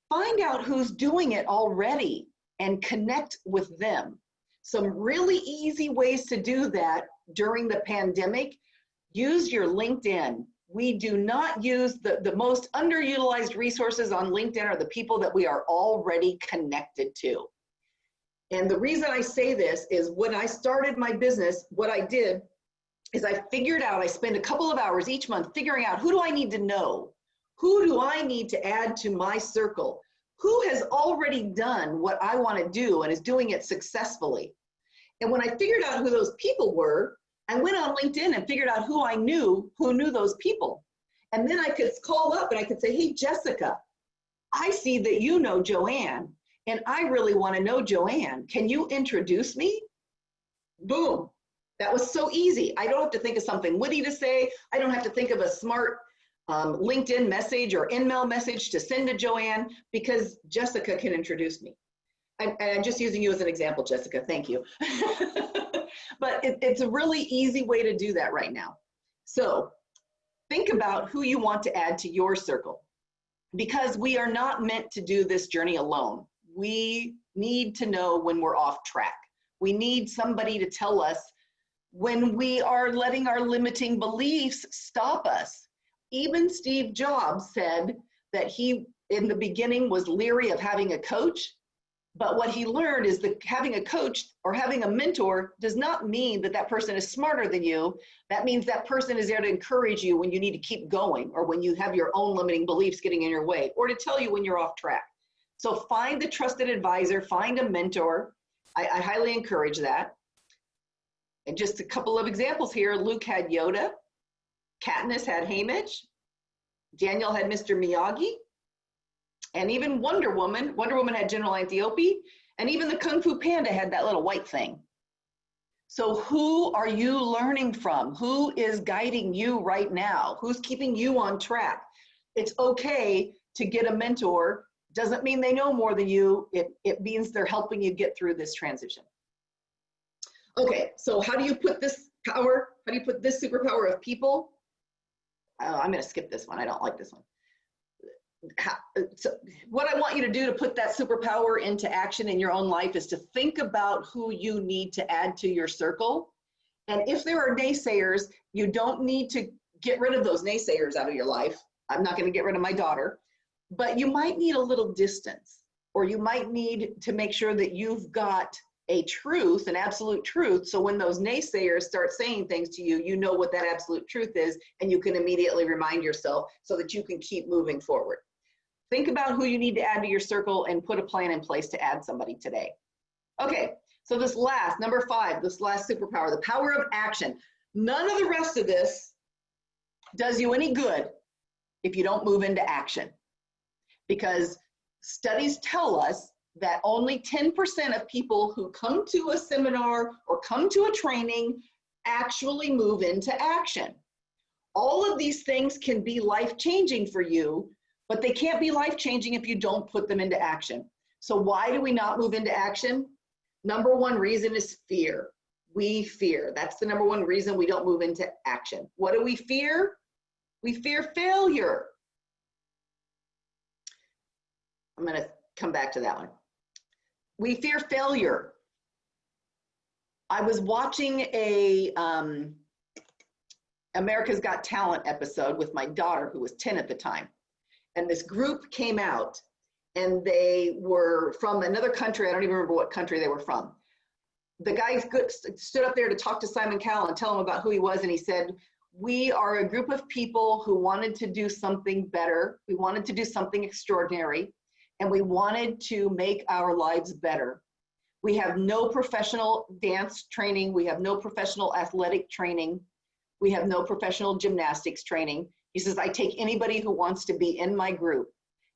find out who's doing it already and connect with them. Some really easy ways to do that during the pandemic: use your LinkedIn. We do not use the most underutilized resources on LinkedIn are the people that we are already connected to. And the reason I say this is when I started my business, what I did is I figured out, I spend a couple of hours each month figuring out, who do I need to know? Who do I need to add to my circle? Who has already done what I want to do and is doing it successfully? And when I figured out who those people were, I went on LinkedIn and figured out who I knew who knew those people. And then I could call up and I could say, hey, Jessica, I see that you know Joanne, and I really want to know Joanne. Can you introduce me? Boom. That was so easy. I don't have to think of something witty to say. I don't have to think of a smart LinkedIn message or email message to send to Joanne, because Jessica can introduce me. I'm just using you as an example, Jessica. Thank you. But it's a really easy way to do that right now. So think about who you want to add to your circle, because we are not meant to do this journey alone. We need to know when we're off track. We need somebody to tell us when we are letting our limiting beliefs stop us. Even Steve Jobs said that he, in the beginning, was leery of having a coach. But what he learned is that having a coach or having a mentor does not mean that that person is smarter than you. That means that person is there to encourage you when you need to keep going, or when you have your own limiting beliefs getting in your way, or to tell you when you're off track. So find a trusted advisor, find a mentor. I highly encourage that. And just a couple of examples here. Luke had Yoda. Katniss had Haymitch. Daniel had Mr. Miyagi. And even Wonder Woman had General Antiope, and even the Kung Fu Panda had that little white thing. So who are you learning from? Who is guiding you right now? Who's keeping you on track? It's okay to get a mentor Doesn't mean they know more than you. It means they're helping you get through this transition. Okay, so how do you put this power, how do you put this superpower of people? I'm gonna skip this one, I don't like this one. So what I want you to do to put that superpower into action in your own life is to think about who you need to add to your circle. And if there are naysayers, you don't need to get rid of those naysayers out of your life. I'm not gonna get rid of my daughter, but you might need a little distance, or you might need to make sure that you've got a truth, an absolute truth. So when those naysayers start saying things to you, you know what that absolute truth is, and you can immediately remind yourself so that you can keep moving forward. Think about who you need to add to your circle and put a plan in place to add somebody today. Okay, so this last, number 5, this last superpower, the power of action. None of the rest of this does you any good if you don't move into action. Because studies tell us that only 10% of people who come to a seminar or come to a training actually move into action. All of these things can be life-changing for you, but they can't be life-changing if you don't put them into action. So why do we not move into action? Number one reason is fear. We fear. That's the number one reason we don't move into action. What do we fear? We fear failure. I'm going to come back to that one. We fear failure. I was watching a America's Got Talent episode with my daughter, who was 10 at the time. And this group came out, and they were from another country. I don't even remember what country they were from. The guy stood up there to talk to Simon Cowell and tell him about who he was. And he said, we are a group of people who wanted to do something better. We wanted to do something extraordinary. And we wanted to make our lives better. We have no professional dance training. We have no professional athletic training. We have no professional gymnastics training. He says, I take anybody who wants to be in my group.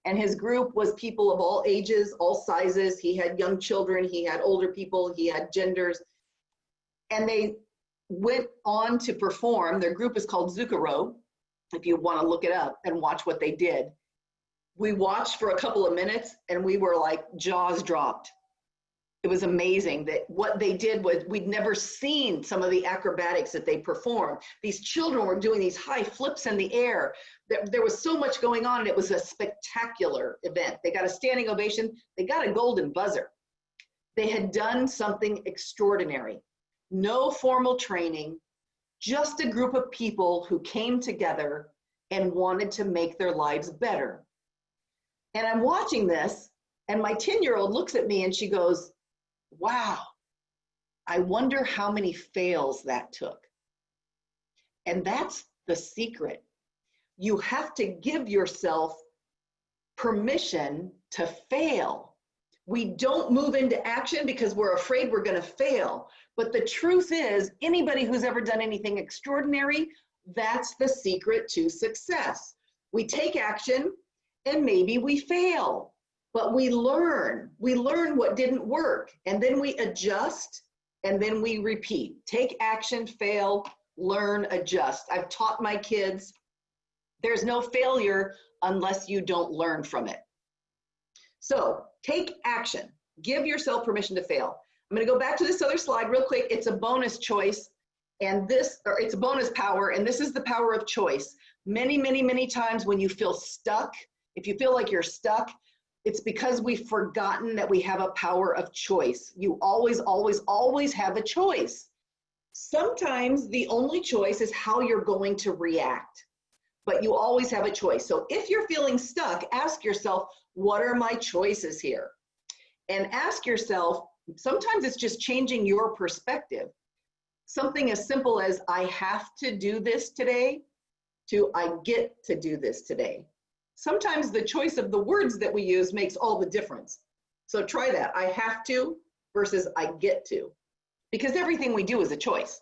And his group was people of all ages, all sizes. He had young children, he had older people, he had genders. And they went on to perform. Their group is called Zucchero, if you want to look it up and watch what they did. We watched for a couple of minutes and we were like jaws dropped. It was amazing that what they did was, we'd never seen some of the acrobatics that they performed. These children were doing these high flips in the air. There was so much going on, and it was a spectacular event. They got a standing ovation. They got a golden buzzer. They had done something extraordinary. No formal training, just a group of people who came together and wanted to make their lives better. And I'm watching this, and my 10-year-old looks at me and she goes, wow, I wonder how many fails that took. And that's the secret. You have to give yourself permission to fail. We don't move into action because we're afraid we're going to fail. But the truth is, anybody who's ever done anything extraordinary, that's the secret to success. We take action and maybe we fail. But we learn what didn't work, and then we adjust, and then we repeat. Take action, fail, learn, adjust. I've taught my kids, there's no failure unless you don't learn from it. So take action, give yourself permission to fail. I'm gonna go back to this other slide real quick. It's a bonus choice, and it's a bonus power, and this is the power of choice. Many, many, many times when you feel stuck, if you feel like you're stuck, it's because we've forgotten that we have a power of choice. You always, always, always have a choice. Sometimes the only choice is how you're going to react, but you always have a choice. So if you're feeling stuck, ask yourself, what are my choices here? And ask yourself, sometimes it's just changing your perspective. Something as simple as, I have to do this today, to I get to do this today. Sometimes the choice of the words that we use makes all the difference. So try that. I have to versus I get to. Because everything we do is a choice.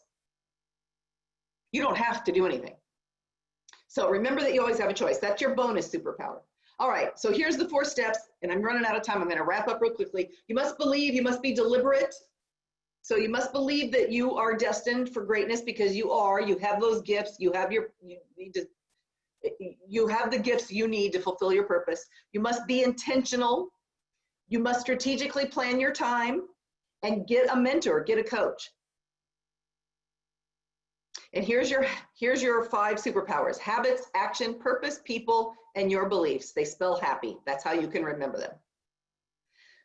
You don't have to do anything. So remember that you always have a choice. That's your bonus superpower. All right, so here's the 4 steps, and I'm running out of time. I'm going to wrap up real quickly. You must believe, you must be deliberate. So you must believe that you are destined for greatness, because you are. You have those gifts. You have you need to You have the gifts you need to fulfill your purpose. You must be intentional. You must strategically plan your time and get a mentor, get a coach. And here's your 5 superpowers: habits, action, purpose, people, and your beliefs. They spell happy. That's how you can remember them.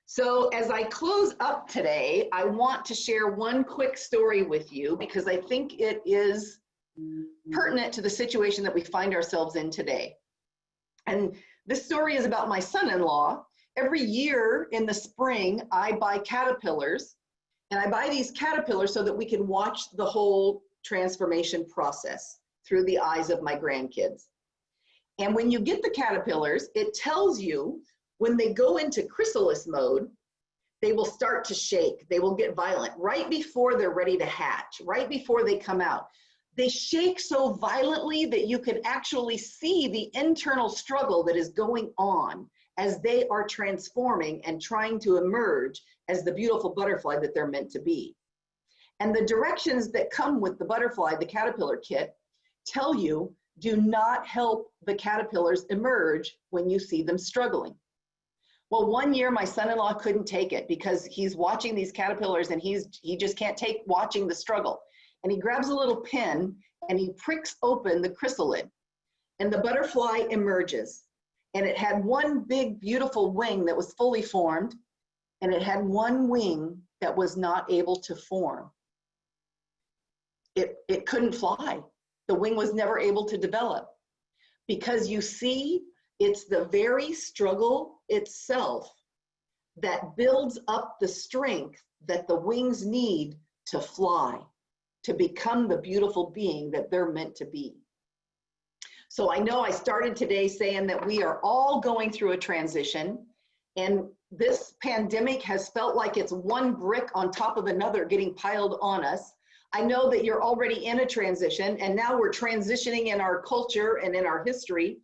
So as I close up today, I want to share one quick story with you because I think it is pertinent to the situation that we find ourselves in today. And this story is about my son-in-law. Every year in the spring, I buy caterpillars, and I buy these caterpillars so that we can watch the whole transformation process through the eyes of my grandkids. And when you get the caterpillars, it tells you when they go into chrysalis mode, they will start to shake. They will get violent right before they're ready to hatch, right before they come out. They shake so violently that you can actually see the internal struggle that is going on as they are transforming and trying to emerge as the beautiful butterfly that they're meant to be. And the directions that come with the butterfly, the caterpillar kit, tell you, do not help the caterpillars emerge when you see them struggling. Well, one year my son-in-law couldn't take it because he's watching these caterpillars and he just can't take watching the struggle. And he grabs a little pin and he pricks open the chrysalid, and the butterfly emerges. And it had one big, beautiful wing that was fully formed, and it had one wing that was not able to form. It couldn't fly. The wing was never able to develop. Because you see, it's the very struggle itself that builds up the strength that the wings need to fly, to become the beautiful being that they're meant to be. So I know I started today saying that we are all going through a transition, and this pandemic has felt like it's one brick on top of another getting piled on us. I know that you're already in a transition, and now we're transitioning in our culture and in our history.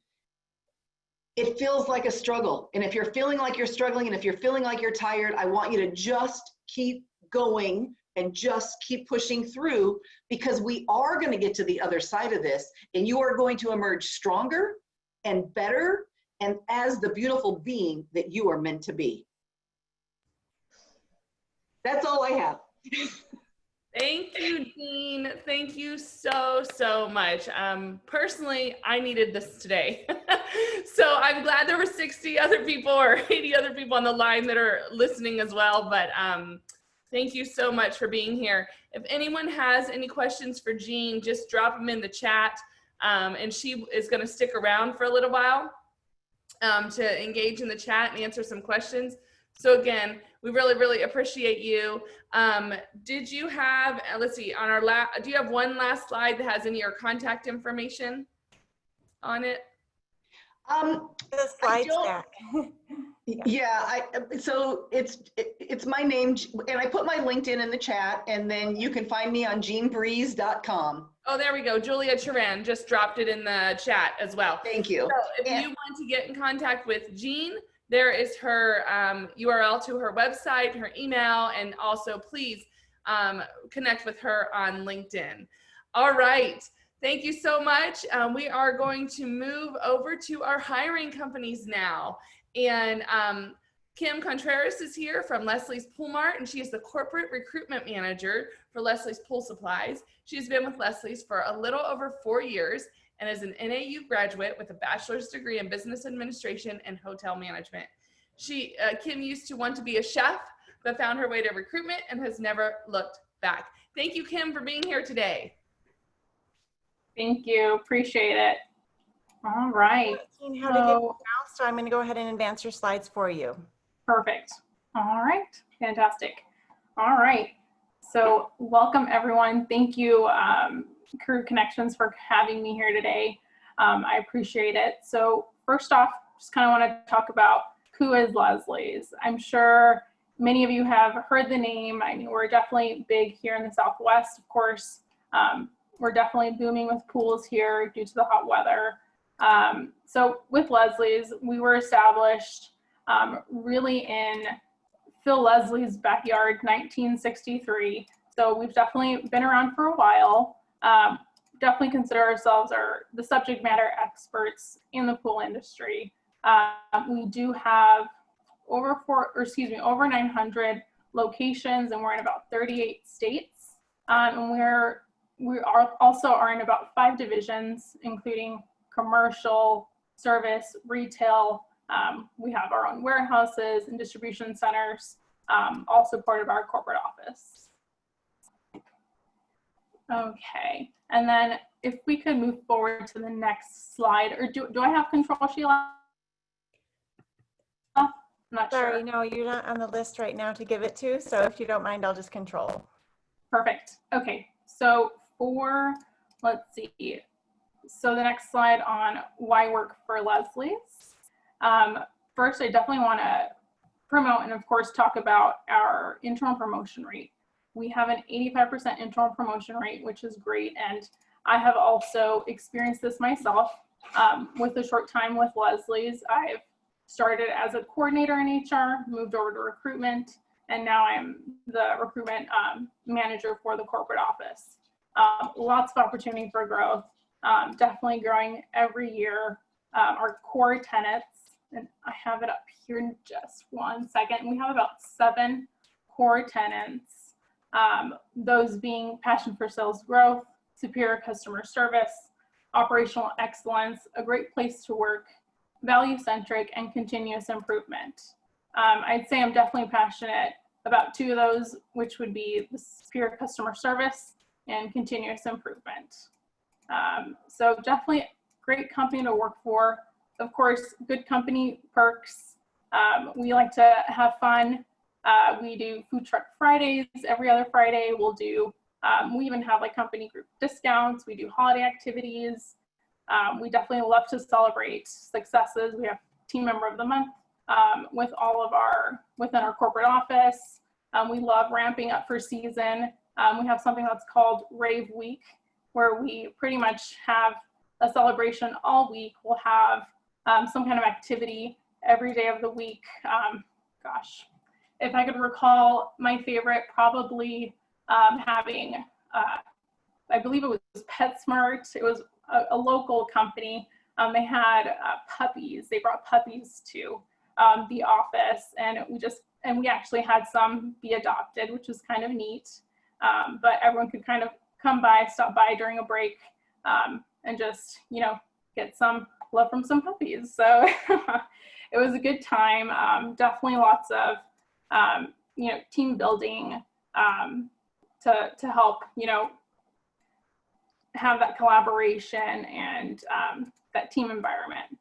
It feels like a struggle. And if you're feeling like you're struggling, and if you're feeling like you're tired, I want you to just keep going and just keep pushing through, because we are going to get to the other side of this, and you are going to emerge stronger and better and as the beautiful being that you are meant to be. That's all I have. Thank you, Jean. Thank you so, so much. Personally, I needed this today. So I'm glad there were 60 other people or 80 other people on the line that are listening as well. But thank you so much for being here. If anyone has any questions for Jean, just drop them in the chat. And she is going to stick around for a little while to engage in the chat and answer some questions. So again, we really, really appreciate you. Did you have, let's see, on our do you have one last slide that has any of your contact information on it? The slide stack. Yeah, so it's my name, and I put my LinkedIn in the chat, and then you can find me on jeanbreeze.com. Oh, there we go. Julia Charan just dropped it in the chat as well. Thank you. So if you want to get in contact with Jean, there is her URL to her website, her email, and also please connect with her on LinkedIn. All right. Thank you so much. We are going to move over to our hiring companies now. And Kim Contreras is here from Leslie's Pool Mart, and she is the corporate recruitment manager for Leslie's Pool Supplies. She's been with Leslie's for a little over 4 years and is an NAU graduate with a bachelor's degree in business administration and hotel management. Kim used to want to be a chef, but found her way to recruitment and has never looked back. Thank you, Kim, for being here today. Thank you, appreciate it. All right. How to get now, so I'm going to go ahead and advance your slides for you. Perfect. All right, fantastic. All right, so welcome everyone. Thank you, Career Connections, for having me here today. I appreciate it. So first off, just kind of want to talk about who is Leslie's. I'm sure many of you have heard the name. I mean, we're definitely big here in the Southwest, of course. We're definitely booming with pools here due to the hot weather. So with Leslie's, we were established really in Phil Leslie's backyard, 1963. So we've definitely been around for a while. definitely consider ourselves the subject matter experts in the pool industry. We do have over 900 locations, and we're in about 38 states. And we also are in about 5 divisions, including commercial, service, retail. We have our own warehouses and distribution centers, all supported by our corporate office. Okay, and then if we could move forward to the next slide, or do I have control, Sheila? I'm not Sorry, sure. no, you're not on the list right now to give it to, so if you don't mind, I'll just control. Perfect. Okay, so let's see. So the next slide on why work for Leslie's. First, I definitely want to promote and of course talk about our internal promotion rate. We have an 85% internal promotion rate, which is great. And I have also experienced this myself with a short time with Leslie's. I've started as a coordinator in HR, moved over to recruitment, and now I'm the recruitment manager for the corporate office. Lots of opportunity for growth, definitely growing every year. Our core tenets, and I have it up here in just one second. We have about 7 core tenets, those being passion for sales growth, superior customer service, operational excellence, a great place to work, value-centric, and continuous improvement. I'd say I'm definitely passionate about 2 of those, which would be the superior customer service and continuous improvement. So definitely a great company to work for. Of course, good company perks. We like to have fun. We do food truck Fridays every other Friday. We even have like company group discounts. We do holiday activities. We definitely love to celebrate successes. We have team member of the month within our corporate office. We love ramping up for season. We have something that's called Rave Week, where we pretty much have a celebration all week. We'll have some kind of activity every day of the week. Gosh, if I could recall, my favorite probably having, I believe it was PetSmart. It was a local company. They had puppies. They brought puppies to the office, and we actually had some be adopted, which was kind of neat. But everyone could kind of stop by during a break, and just, get some love from some puppies. So it was a good time. Definitely lots of, team building to help, have that collaboration and that team environment.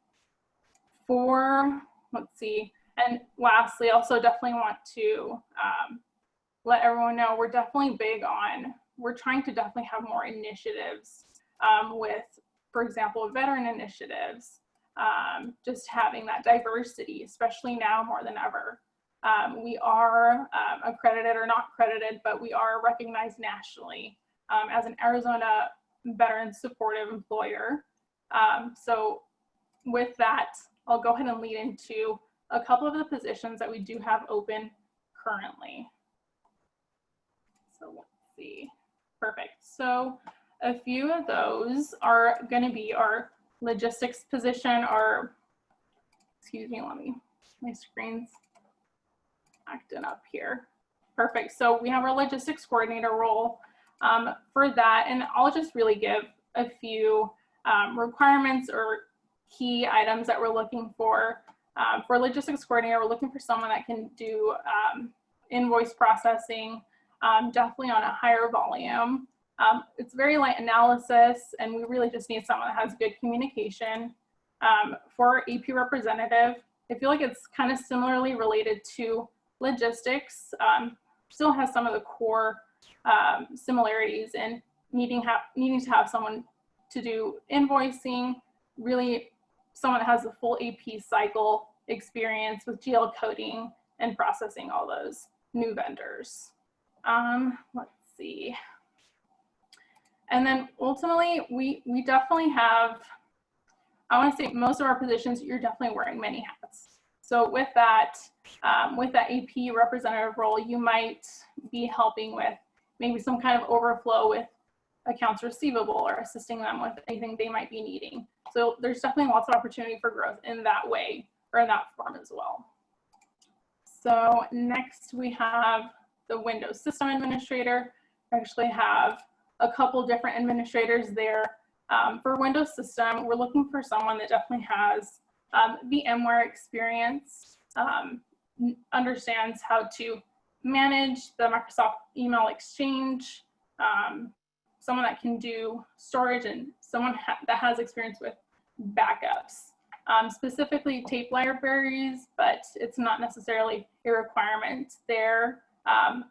Let's see. And lastly, also definitely want to let everyone know we're definitely we're trying to definitely have more initiatives with, for example, veteran initiatives, just having that diversity, especially now more than ever. We are accredited or not accredited, but we are recognized nationally as an Arizona veteran supportive employer. So with that, I'll go ahead and lead into a couple of the positions that we do have open currently. So let's see. Perfect. So a few of those are going to be our logistics position, my screen's acting up here. Perfect. So we have our logistics coordinator role for that, and I'll just really give a few requirements or key items that we're looking for. For logistics coordinator, we're looking for someone that can do invoice processing, definitely on a higher volume. It's very light analysis, and we really just need someone that has good communication. For AP representative, I feel like it's kind of similarly related to logistics, still has some of the core similarities in needing to have someone to do invoicing, really someone that has the full AP cycle experience with GL coding and processing all those new vendors. Let's see. And then ultimately, we definitely have, I want to say most of our positions, you're definitely wearing many hats. So with that AP representative role, you might be helping with maybe some kind of overflow with accounts receivable or assisting them with anything they might be needing. So there's definitely lots of opportunity for growth in that way, or in that form as well. So next we have the Windows System Administrator. We actually have a couple different administrators there. For Windows System, we're looking for someone that definitely has VMware experience, understands how to manage the Microsoft email exchange, someone that can do storage, and someone that has experience with backups. Specifically tape libraries, but it's not necessarily a requirement there.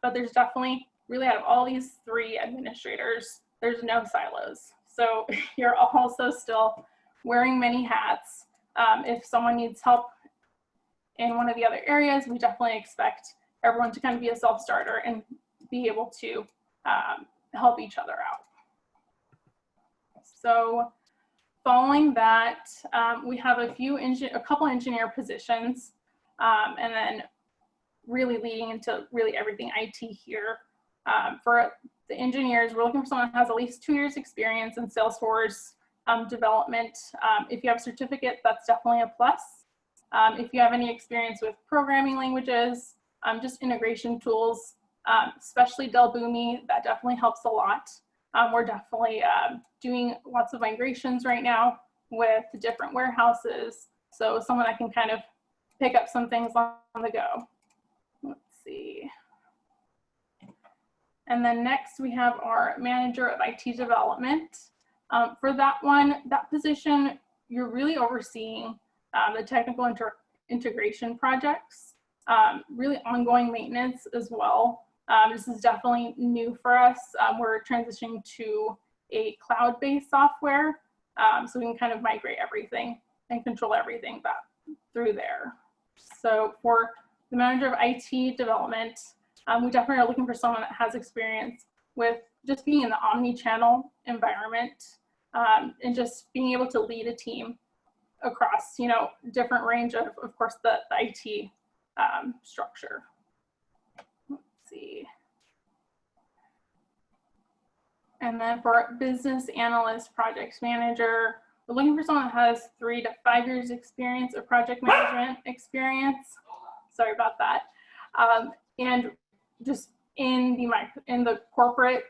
But there's definitely, really out of all these three administrators, there's no silos. So you're also still wearing many hats. If someone needs help in one of the other areas, we definitely expect everyone to kind of be a self-starter and be able to help each other out. So following that, we have a couple engineer positions, and then really leading into really everything IT here. For the engineers, we're looking for someone that has at least 2 years experience in Salesforce development. If you have a certificate, that's definitely a plus. If you have any experience with programming languages, just integration tools, especially Del Boomi, that definitely helps a lot. We're definitely doing lots of migrations right now with different warehouses. So someone that can kind of pick up some things on the go. Let's see. And then next we have our manager of IT development. For that one, that position, you're really overseeing the technical integration projects, really ongoing maintenance as well. This is definitely new for us. We're transitioning to a cloud-based software, so we can kind of migrate everything and control everything through there. So for the manager of IT development, we definitely are looking for someone that has experience with just being in the omni-channel environment, and just being able to lead a team across, different range of course, the IT structure. Let's see. And then for business analyst, project manager, we're looking for someone that has 3 to 5 years experience of project management experience. Sorry about that. And just in the corporate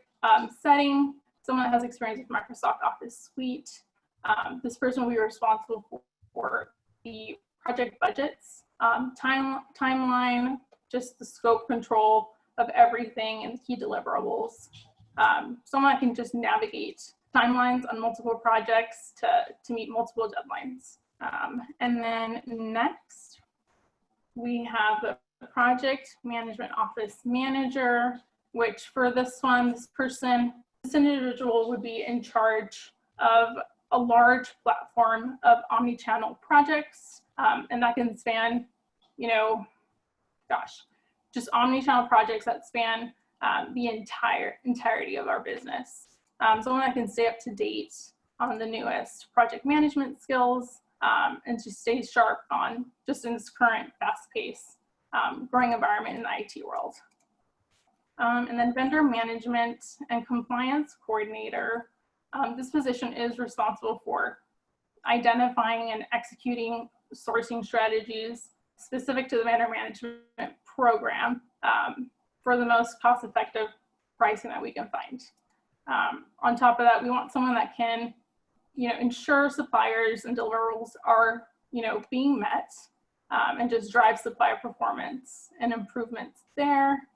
setting, someone that has experience with Microsoft Office Suite. This person will be responsible for the project budgets, timeline, just the scope control of everything and key deliverables. Someone that can just navigate timelines on multiple projects to meet multiple deadlines. And then next, we have the project management office manager, which for this one, this individual would be in charge of a large platform of omni-channel projects, and that can span, just omni-channel projects that span the entirety of our business. Someone that can stay up to date on the newest project management skills, and to stay sharp on just in this current fast-paced growing environment in the IT world. And then vendor management and compliance coordinator. This position is responsible for identifying and executing sourcing strategies specific to the vendor management program for the most cost-effective pricing that we can find. On top of that, we want someone that can, ensure suppliers and deliverables are, being met, and just drive supplier performance and improvements there.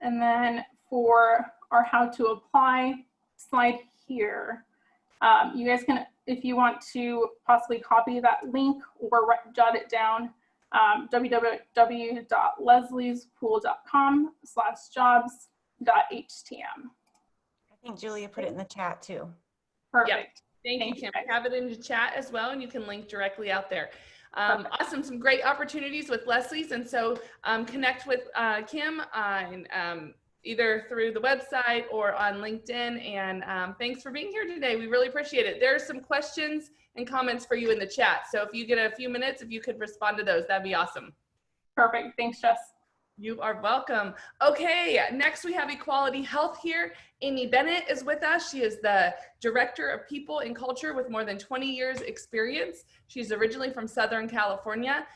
And then for our how to apply slide here, you guys can, if you want to possibly copy that link or jot it down, www.lesliespool.com/jobs.htm. I think Julia put it in the chat too. Perfect. Yep. Thank you, Kim. I have it in the chat as well, and you can link directly out there. Awesome, some great opportunities with Leslie's, and so connect with Kim on either through the website or on LinkedIn, and thanks for being here today. We really appreciate it. There are some questions and comments for you in the chat, so if you get a few minutes, if you could respond to those, that'd be awesome. Perfect. Thanks, Jess. You are welcome. Okay, next we have Equality Health here. Amy Bennett is with us. She is the Director of People and Culture with more than 20 years experience. She's originally from Southern California,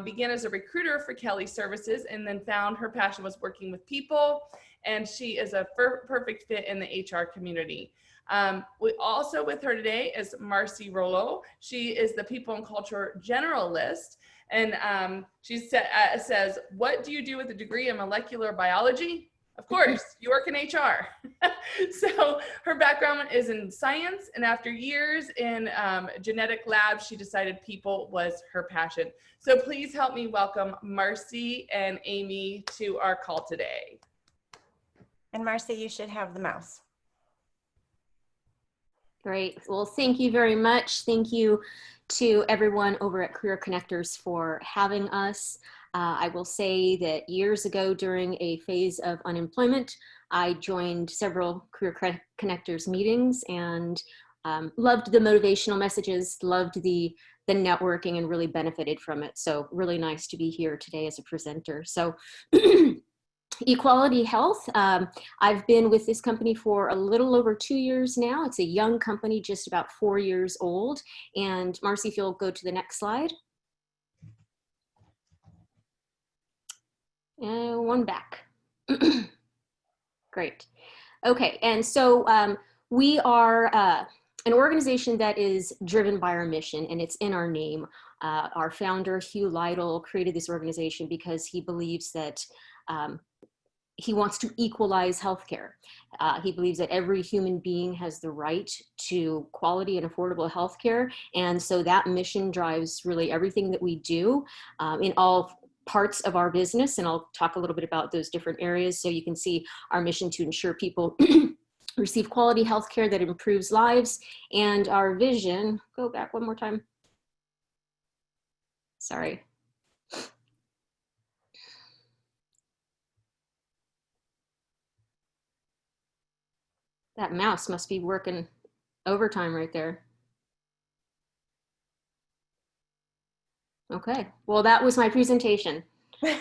began as a recruiter for Kelly Services, and then found her passion was working with people, and she is a perfect fit in the HR community. We also with her today is Marcy Rollo. She is the People and Culture Generalist. And she says, what do you do with a degree in molecular biology? Of course, you work in HR. So her background is in science, and after years in genetic labs, she decided people was her passion. So please help me welcome Marcy and Amy to our call today. And Marcy, you should have the mouse. Great. Well, thank you very much. Thank you to everyone over at Career Connectors for having us. I will say that years ago during a phase of unemployment, I joined several Career Connectors meetings and loved the motivational messages, loved the networking, and really benefited from it. So really nice to be here today as a presenter. So Equality Health, I've been with this company for a little over 2 years now. It's a young company, just about 4 years old. And Marcy, if you'll go to the next slide. And one back. Great. Okay, and so we are an organization that is driven by our mission, and it's in our name. Our founder, Hugh Lytle, created this organization because he believes that he wants to equalize healthcare. He believes that every human being has the right to quality and affordable healthcare. And so that mission drives really everything that we do in all parts of our business. And I'll talk a little bit about those different areas so you can see our mission to ensure people receive quality healthcare that improves lives. And our vision, go back one more time. Sorry. That mouse must be working overtime right there. Okay, well, that was my presentation. We'll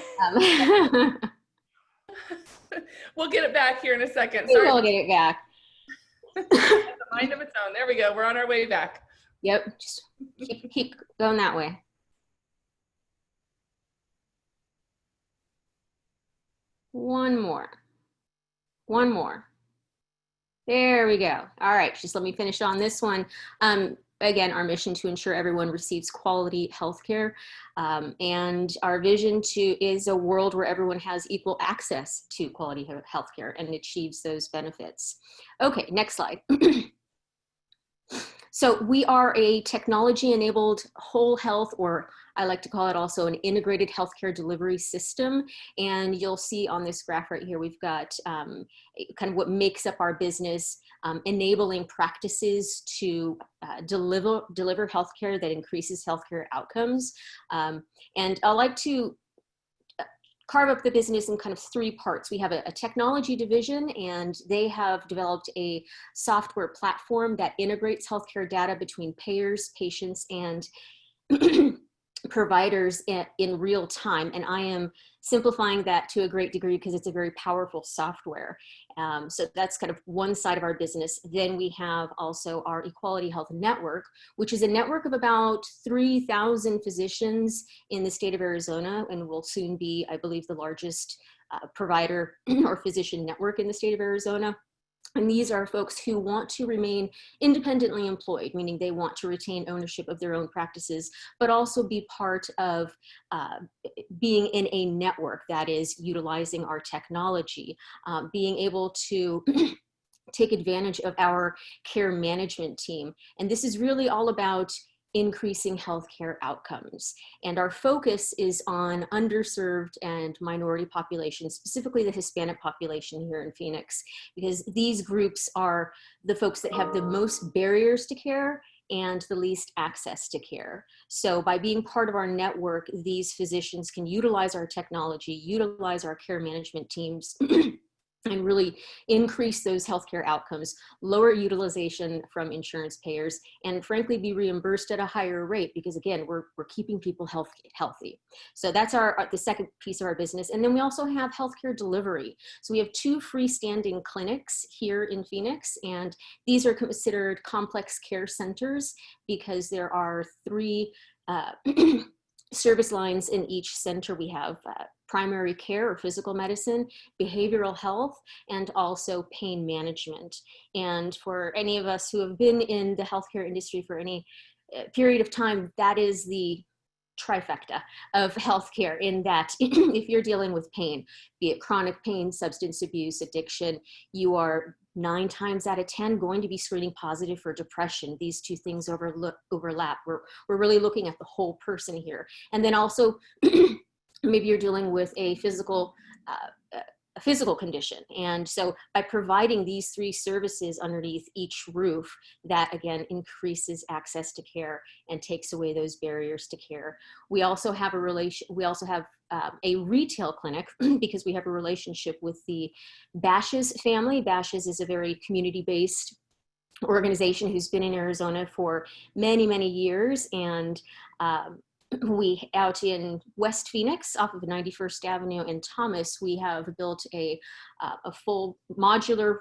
get it back here in a second. Sorry. We'll get it back. A mind of its own. There we go. We're on our way back. Yep, just keep going that way. One more. One more. There we go. All right, just let me finish on this one. Again, our mission to ensure everyone receives quality healthcare, and our vision is a world where everyone has equal access to quality healthcare and achieves those benefits. Okay, next slide. So we are a technology-enabled whole health, or I like to call it also an integrated healthcare delivery system. And you'll see on this graph right here, we've got kind of what makes up our business, enabling practices to deliver healthcare that increases healthcare outcomes. And I like to carve up the business in kind of three parts. We have a technology division, and they have developed a software platform that integrates healthcare data between payers, patients, and providers in real time. And I am simplifying that to a great degree because it's a very powerful software. So that's kind of one side of our business. Then we have also our Equality Health Network, which is a network of about 3,000 physicians in the state of Arizona, and will soon be, I believe, the largest provider or physician network in the state of Arizona. And these are folks who want to remain independently employed, meaning they want to retain ownership of their own practices, but also be part of being in a network that is utilizing our technology, being able to take advantage of our care management team. And this is really all about increasing healthcare outcomes. And our focus is on underserved and minority populations, specifically the Hispanic population here in Phoenix, because these groups are the folks that have the most barriers to care and the least access to care. So by being part of our network, these physicians can utilize our technology, utilize our care management teams, and really increase those healthcare outcomes, lower utilization from insurance payers, and frankly, be reimbursed at a higher rate because again, we're keeping people healthy. So that's the second piece of our business. And then we also have healthcare delivery. So we have 2 freestanding clinics here in Phoenix, and these are considered complex care centers because there are 3 service lines in each center. We have primary care or physical medicine, behavioral health, and also pain management. And for any of us who have been in the healthcare industry for any period of time, that is the trifecta of healthcare, in that if you're dealing with pain, be it chronic pain, substance abuse, addiction, you are 9 times out of 10 going to be screening positive for depression. These 2 things overlap. We're really looking at the whole person here. And then also, maybe you're dealing with a physical condition. And so by providing these 3 services underneath each roof, that again increases access to care and takes away those barriers to care. We also have a retail clinic because we have a relationship with the Bashes family. Bashes is a very community-based organization who's been in Arizona for many, many years. And we out in West Phoenix off of 91st Avenue and Thomas, we have built a full modular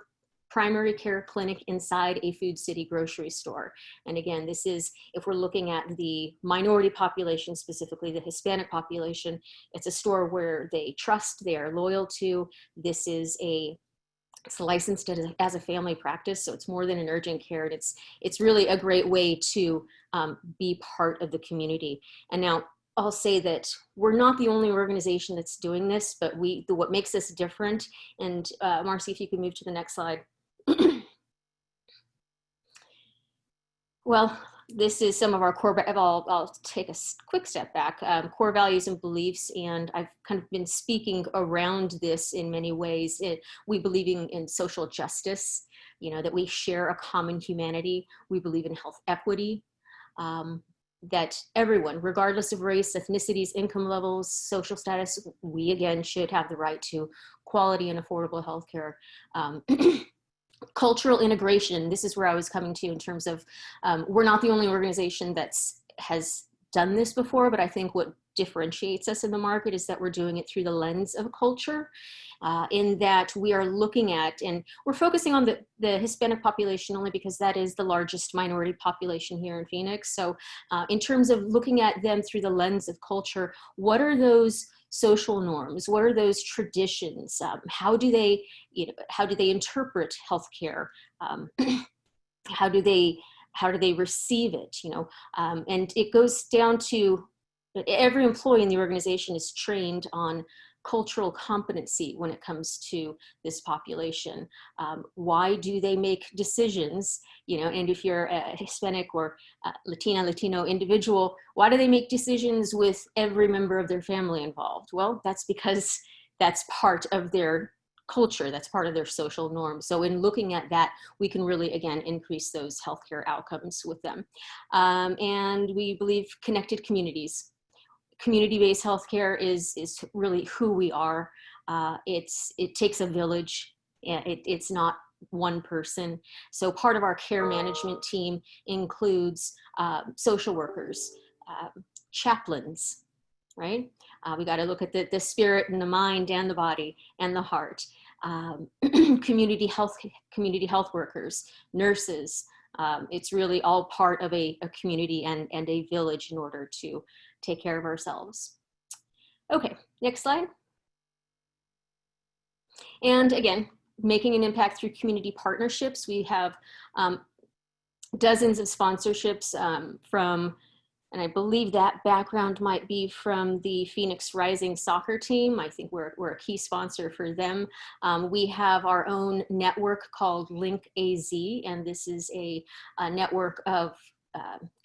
primary care clinic inside a Food City grocery store. And again, this is, if we're looking at the minority population, specifically the Hispanic population, it's a store where they trust, they are loyal to. This is it's licensed as a family practice, so it's more than an urgent care. And it's really a great way to be part of the community. And now I'll say that we're not the only organization that's doing this, but what makes us different, and Marcy, if you could move to the next slide. Well, this is some of our core, I'll take a quick step back, core values and beliefs, and I've kind of been speaking around this in many ways. We believe in social justice, that we share a common humanity. We believe in health equity, that everyone, regardless of race, ethnicities, income levels, social status, we again should have the right to quality and affordable healthcare. Cultural integration, this is where I was coming to in terms of, we're not the only organization that has done this before, but I think what differentiates us in the market is that we're doing it through the lens of culture, in that we are looking at, and we're focusing on the Hispanic population only because that is the largest minority population here in Phoenix. So in terms of looking at them through the lens of culture, what are those social norms? What are those traditions? How do they interpret healthcare? How do they receive it? And it goes down to every employee in the organization is trained on cultural competency when it comes to this population. Why do they make decisions? And if you're a Hispanic or Latino individual, why do they make decisions with every member of their family involved? Well, that's because that's part of their culture, that's part of their social norm. So in looking at that, we can really, again, increase those healthcare outcomes with them. And we believe connected communities. Community-based healthcare is really who we are. It takes a village. It's not one person. So part of our care management team includes social workers, chaplains, right? We got to look at the spirit and the mind and the body and the heart. Community health workers, nurses. It's really all part of a community and a village in order to take care of ourselves. Okay, next slide. And again, making an impact through community partnerships. We have dozens of sponsorships from, and I believe that background might be from the Phoenix Rising soccer team. I think we're a key sponsor for them. We have our own network called Link AZ, and this is a network of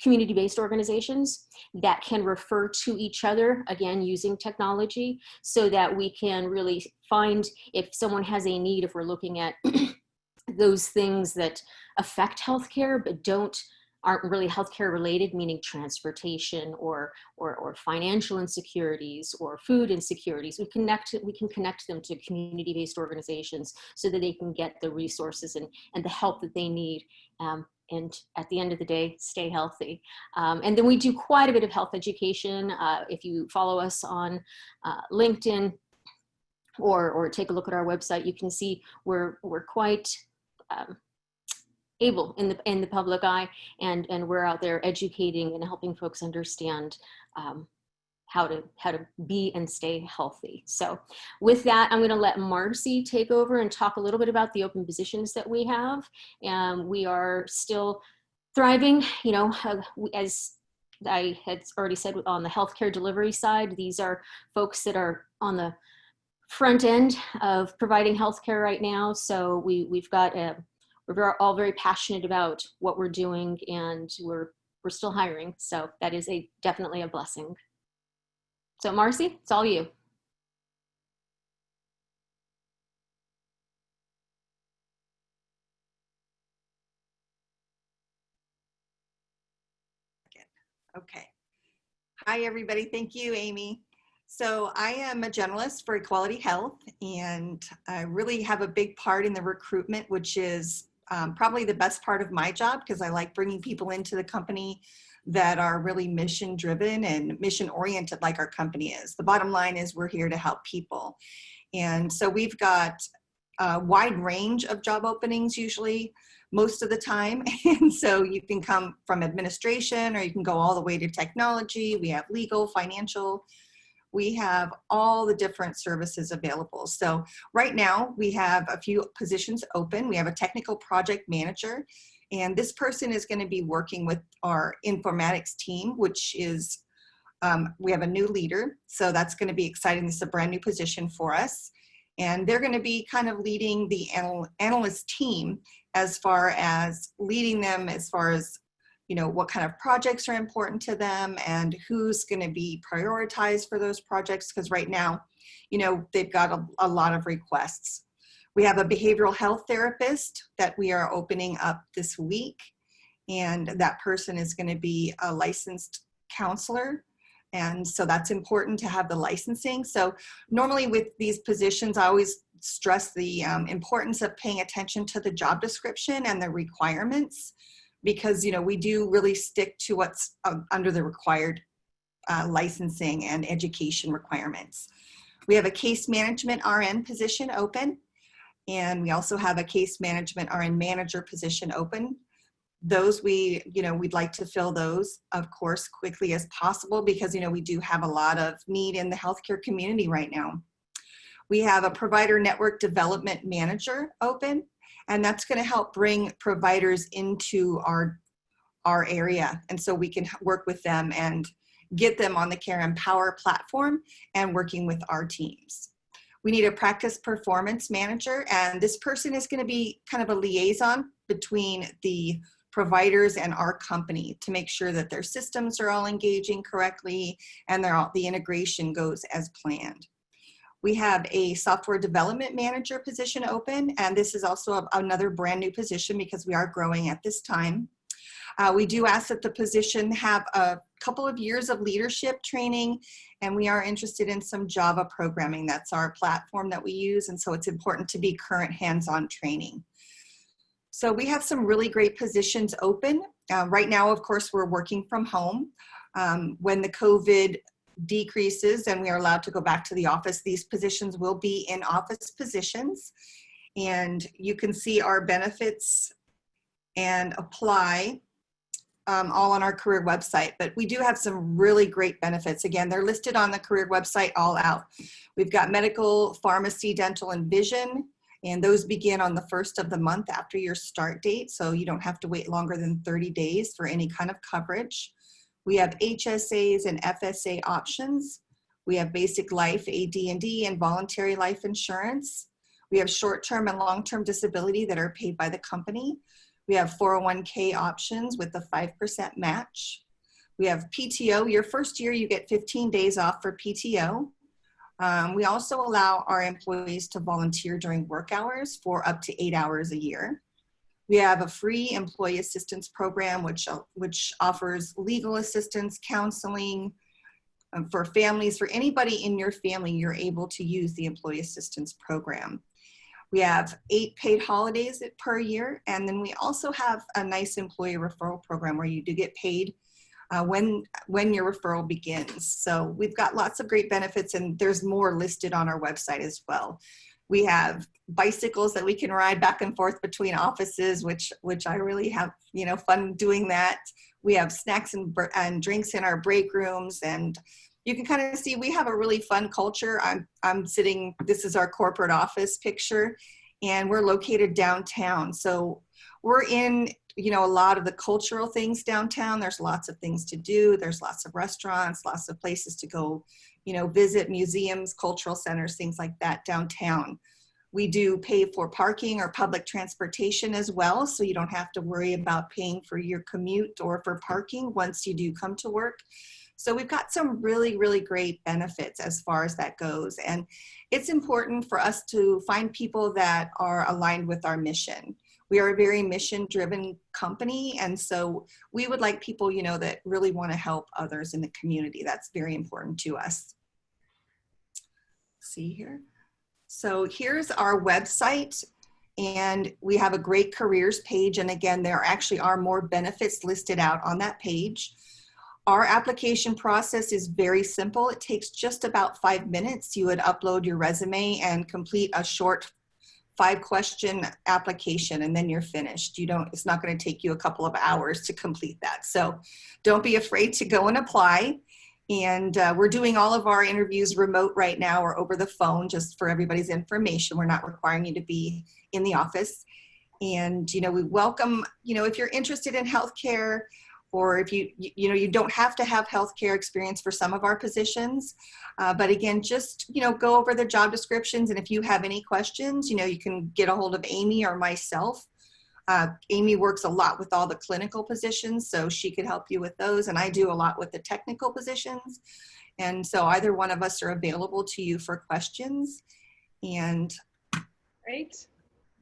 community-based organizations that can refer to each other, again, using technology, so that we can really find if someone has a need, if we're looking at those things that affect healthcare but don't aren't really healthcare related, meaning transportation or financial insecurities or food insecurities. We can connect them to community-based organizations so that they can get the resources and the help that they need. And at the end of the day, stay healthy. And then we do quite a bit of health education. If you follow us on LinkedIn or take a look at our website, you can see we're quite able in the public eye, and we're out there educating and helping folks understand how to be and stay healthy. So with that, I'm going to let Marcy take over and talk a little bit about the open positions that we have. And we are still thriving, you know, as I had already said, on the healthcare delivery side. These are folks that are on the front end of providing healthcare right now. So we've got we're all very passionate about what we're doing, and we're still hiring. So that is definitely a blessing. So Marcy, it's all you. Okay. Hi, everybody. Thank you, Amy. So I am a generalist for Equality Health, and I really have a big part in the recruitment, which is probably the best part of my job, because I like bringing people into the company that are really mission driven and mission oriented like our company is. The bottom line is we're here to help people. And so we've got a wide range of job openings usually most of the time. And so you can come from administration, or you can go all the way to technology. We have legal, financial. We have all the different services available. So right now we have a few positions open. We have a technical project manager, and this person is going to be working with our informatics team, which is, we have a new leader. So that's going to be exciting. This is a brand new position for us. And they're going to be kind of leading the analyst team as far as leading them as far as, you know, what kind of projects are important to them and who's going to be prioritized for those projects. Because right now, you know, they've got a lot of requests. We have a behavioral health therapist that we are opening up this week. And that person is going to be a licensed counselor. And so that's important to have the licensing. So normally with these positions, I always stress the importance of paying attention to the job description and the requirements, because, you know, we do really stick to what's under the required licensing and education requirements. We have a case management RN position open, and we also have a case management RN manager position open. Those we'd like to fill those, of course, quickly as possible, because, you know, we do have a lot of need in the healthcare community right now. We have a provider network development manager open, and that's going to help bring providers into our area. And so we can work with them and get them on the Care Empower platform and working with our teams. We need a practice performance manager, and this person is going to be kind of a liaison between the providers and our company to make sure that their systems are all engaging correctly and the integration goes as planned. We have a software development manager position open, and this is also another brand new position because we are growing at this time. We do ask that the position have a couple of years of leadership training, and we are interested in some Java programming. That's our platform that we use, and so it's important to be current hands-on training. So we have some really great positions open. Right now, of course, we're working from home. When the COVID decreases and we are allowed to go back to the office, these positions will be in office positions. And you can see our benefits and apply all on our career website. But we do have some really great benefits. Again, they're listed on the career website all out. We've got medical, pharmacy, dental, and vision. And those begin on the 1st of the month after your start date. So you don't have to wait longer than 30 days for any kind of coverage. We have HSAs and FSA options. We have basic life, AD&D, and voluntary life insurance. We have short-term and long-term disability that are paid by the company. We have 401k options with the 5% match. We have PTO. Your first year, you get 15 days off for PTO. We also allow our employees to volunteer during work hours for up to 8 hours a year. We have a free employee assistance program, which offers legal assistance, counseling for families. For anybody in your family, you're able to use the employee assistance program. We have 8 paid holidays per year. And then we also have a nice employee referral program where you do get paid when your referral begins. So we've got lots of great benefits, and there's more listed on our website as well. We have bicycles that we can ride back and forth between offices, which I really have, fun doing that. We have snacks and drinks in our break rooms, and you can kind of see we have a really fun culture. I'm sitting, this is our corporate office picture, and we're located downtown. So we're in, a lot of the cultural things downtown. There's lots of things to do. There's lots of restaurants, lots of places to go, visit museums, cultural centers, things like that downtown. We do pay for parking or public transportation as well, so you don't have to worry about paying for your commute or for parking once you do come to work. So we've got some really, really great benefits as far as that goes. And it's important for us to find people that are aligned with our mission. We are a very mission-driven company, and so we would like people, that really want to help others in the community. That's very important to us. See here. So here's our website, and we have a great careers page. And again, there actually are more benefits listed out on that page. Our application process is very simple. It takes just about 5 minutes. You would upload your resume and complete a short 5-question application, and then you're finished. It's not going to take you a couple of hours to complete that. So don't be afraid to go and apply. And we're doing all of our interviews remote right now or over the phone, just for everybody's information. We're not requiring you to be in the office. And, we welcome, if you're interested in healthcare, or if you don't have to have healthcare experience for some of our positions. But again, just, go over the job descriptions. And if you have any questions, you can get a hold of Amy or myself. Amy works a lot with all the clinical positions, so she could help you with those. And I do a lot with the technical positions. And so either one of us are available to you for questions. And Great.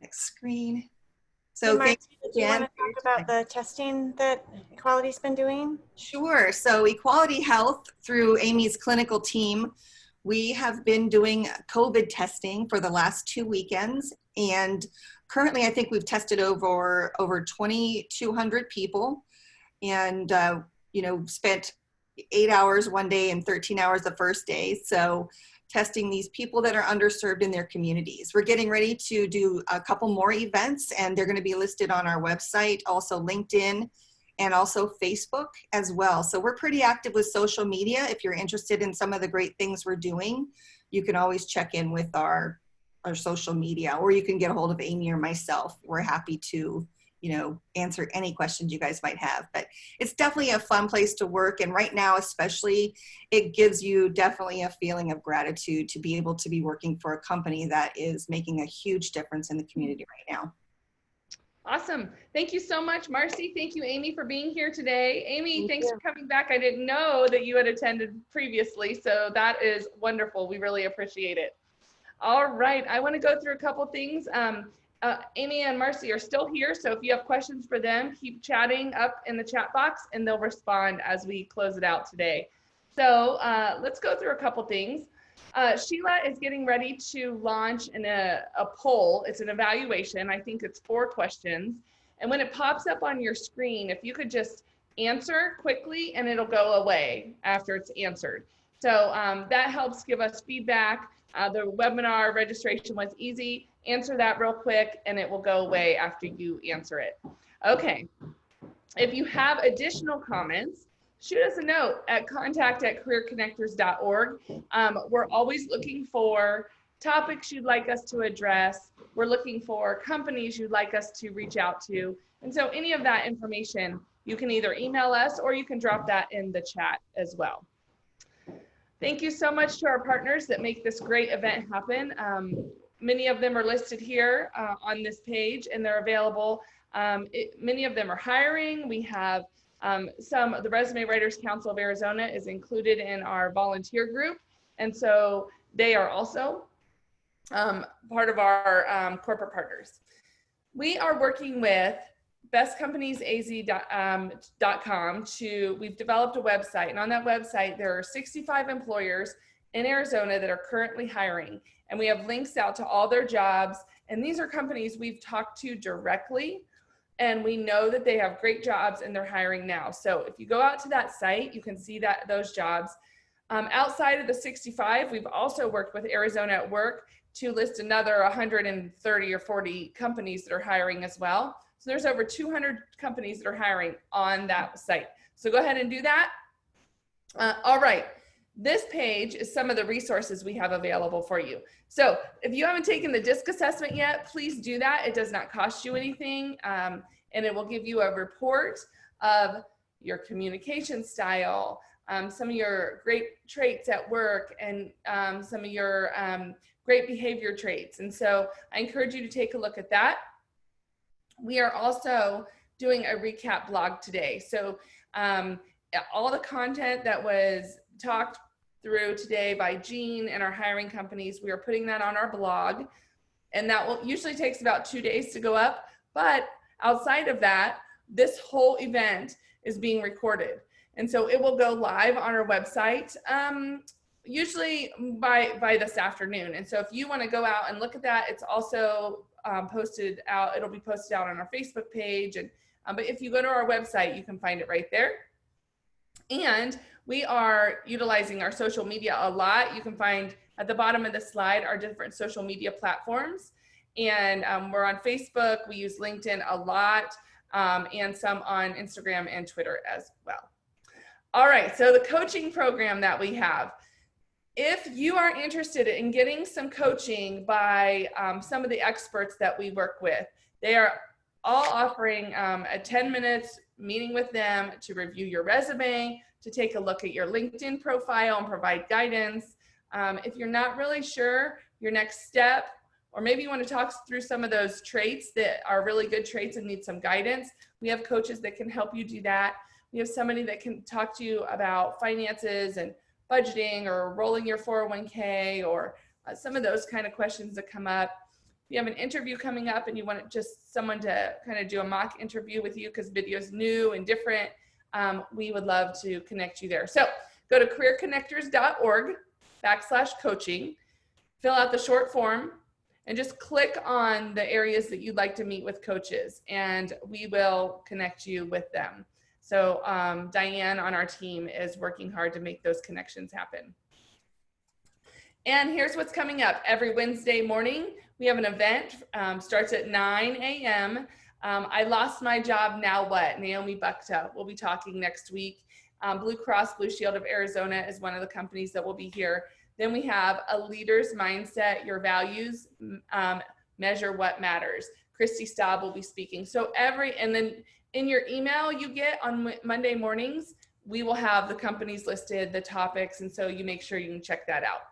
Next screen. So So thank you do you want again. to talk about the testing that Equality's been doing? Sure. So Equality Health, through Amy's clinical team, we have been doing COVID testing for the last 2 weekends. And currently, I think we've tested over 2,200 people, and spent 8 hours one day and 13 hours the first day. So testing these people that are underserved in their communities. We're getting ready to do a couple more events, and they're going to be listed on our website, also LinkedIn, and also Facebook as well. So we're pretty active with social media. If you're interested in some of the great things we're doing, you can always check in with our social media, or you can get a hold of Amy or myself. We're happy to, answer any questions you guys might have. But it's definitely a fun place to work. And right now, especially, it gives you definitely a feeling of gratitude to be able to be working for a company that is making a huge difference in the community right now. Awesome. Thank you so much, Marcy. Thank you, Amy, for being here today. Amy, Thank thanks you. for coming back. I didn't know that you had attended previously, so that is wonderful. We really appreciate it. All right, I want to go through a couple things. Amy and Marcy are still here, so if you have questions for them, keep chatting up in the chat box, and they'll respond as we close it out today. So let's go through a couple things. Sheila is getting ready to launch a poll. It's an evaluation. I think it's 4 questions. And when it pops up on your screen, if you could just answer quickly, and it'll go away after it's answered. So that helps give us feedback. The webinar registration was easy. Answer that real quick, and it will go away after you answer it. Okay. If you have additional comments, shoot us a note at contact@careerconnectors.org. We're always looking for topics you'd like us to address. We're looking for companies you'd like us to reach out to. And so any of that information, you can either email us or you can drop that in the chat as well. Thank you so much to our partners that make this great event happen. Many of them are listed here on this page, and they're available. Many of them are hiring. We have the Resume Writers Council of Arizona is included in our volunteer group. And so they are also part of our corporate partners. we are working with bestcompaniesaz.com we've developed a website, and on that website there are 65 employers in Arizona that are currently hiring, and we have links out to all their jobs, and these are companies we've talked to directly, and we know that they have great jobs and they're hiring now. So if you go out to that site, you can see that those jobs. Outside of the 65, we've also worked with Arizona at Work to list another 130 or 40 companies that are hiring as well. So there's over 200 companies that are hiring on that site. So go ahead and do that. All right, this page is some of the resources we have available for you. So if you haven't taken the DISC assessment yet, please do that. It does not cost you anything, and it will give you a report of your communication style, some of your great traits at work, and some of your great behavior traits. And so I encourage you to take a look at that. We are also doing a recap blog today. So all the content that was talked through today by Jean and our hiring companies, we are putting that on our blog, and that will usually takes about 2 days to go up. But outside of that, this whole event is being recorded. And so it will go live on our website, usually by this afternoon. And so if you want to go out and look at that, it's also posted out. It'll be posted out on our Facebook page. And but if you go to our website, you can find it right there. And we are utilizing our social media a lot. You can find at the bottom of the slide our different social media platforms. And we're on Facebook. We use LinkedIn a lot, and some on Instagram and Twitter as well. All right, so the coaching program that we have. If you are interested in getting some coaching by some of the experts that we work with, they are all offering a 10 minutes meeting with them to review your resume, to take a look at your LinkedIn profile and provide guidance. If you're not really sure your next step, or maybe you want to talk through some of those traits that are really good traits and need some guidance, we have coaches that can help you do that. We have somebody that can talk to you about finances and budgeting or rolling your 401k or some of those kind of questions that come up. If you have an interview coming up and you want just someone to kind of do a mock interview with you because video is new and different, we would love to connect you there. So go to careerconnectors.org/coaching, fill out the short form, and just click on the areas that you'd like to meet with coaches, and we will connect you with them. So Diane on our team is working hard to make those connections happen. And here's what's coming up. Every Wednesday morning, we have an event, starts at 9 a.m. I lost my job, now what? Naomi Bukta will be talking next week. Blue Cross Blue Shield of Arizona is one of the companies that will be here. Then we have a leader's mindset, your values, measure what matters. Christy Staub will be speaking. So and then in your email you get on Monday mornings, we will have the companies listed, the topics, and so you make sure you can check that out.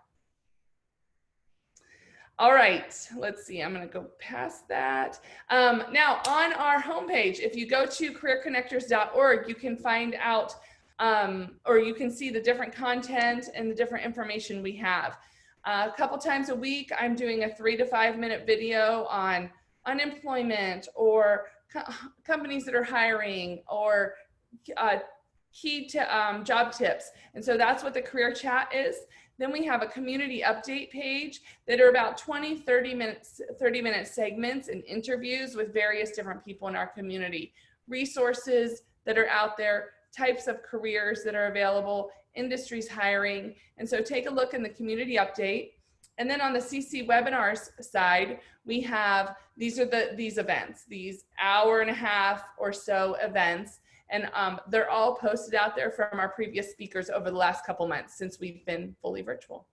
All right, let's see, I'm gonna go past that. Now on our homepage, if you go to careerconnectors.org, you can find out, or you can see the different content and the different information we have. A couple times a week, I'm doing a 3 to 5 minute video on unemployment or companies that are hiring or key to job tips. And so that's what the career chat is. Then we have a community update page that are about 30 minute segments and interviews with various different people in our community, resources that are out there, types of careers that are available, industries hiring. And so take a look in the community update. And then on the CC webinars side, we have, these events, these hour-and-a-half or so events. And they're all posted out there from our previous speakers over the last couple months since we've been fully virtual.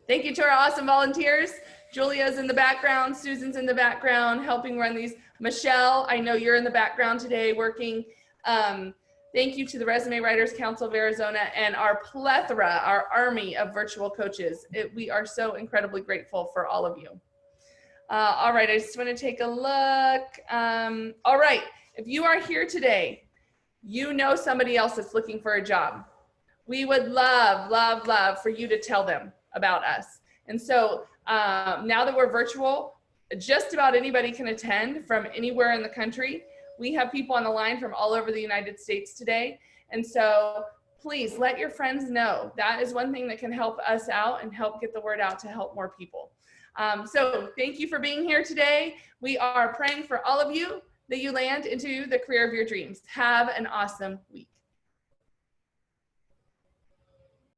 Thank you to our awesome volunteers. Julia's in the background, Susan's in the background, helping run these. Michelle, I know you're in the background today working. Thank you to the Resume Writers Council of Arizona and our plethora, our army of virtual coaches. We are so incredibly grateful for all of you. All right, I just want to take a look. All right, if you are here today, you know somebody else that's looking for a job. We would love, love, love for you to tell them about us. And so now that we're virtual, just about anybody can attend from anywhere in the country. We have people on the line from all over the United States today. And so please let your friends know. That is one thing that can help us out and help get the word out to help more people. So thank you for being here today. We are praying for all of you that you land into the career of your dreams. Have an awesome week.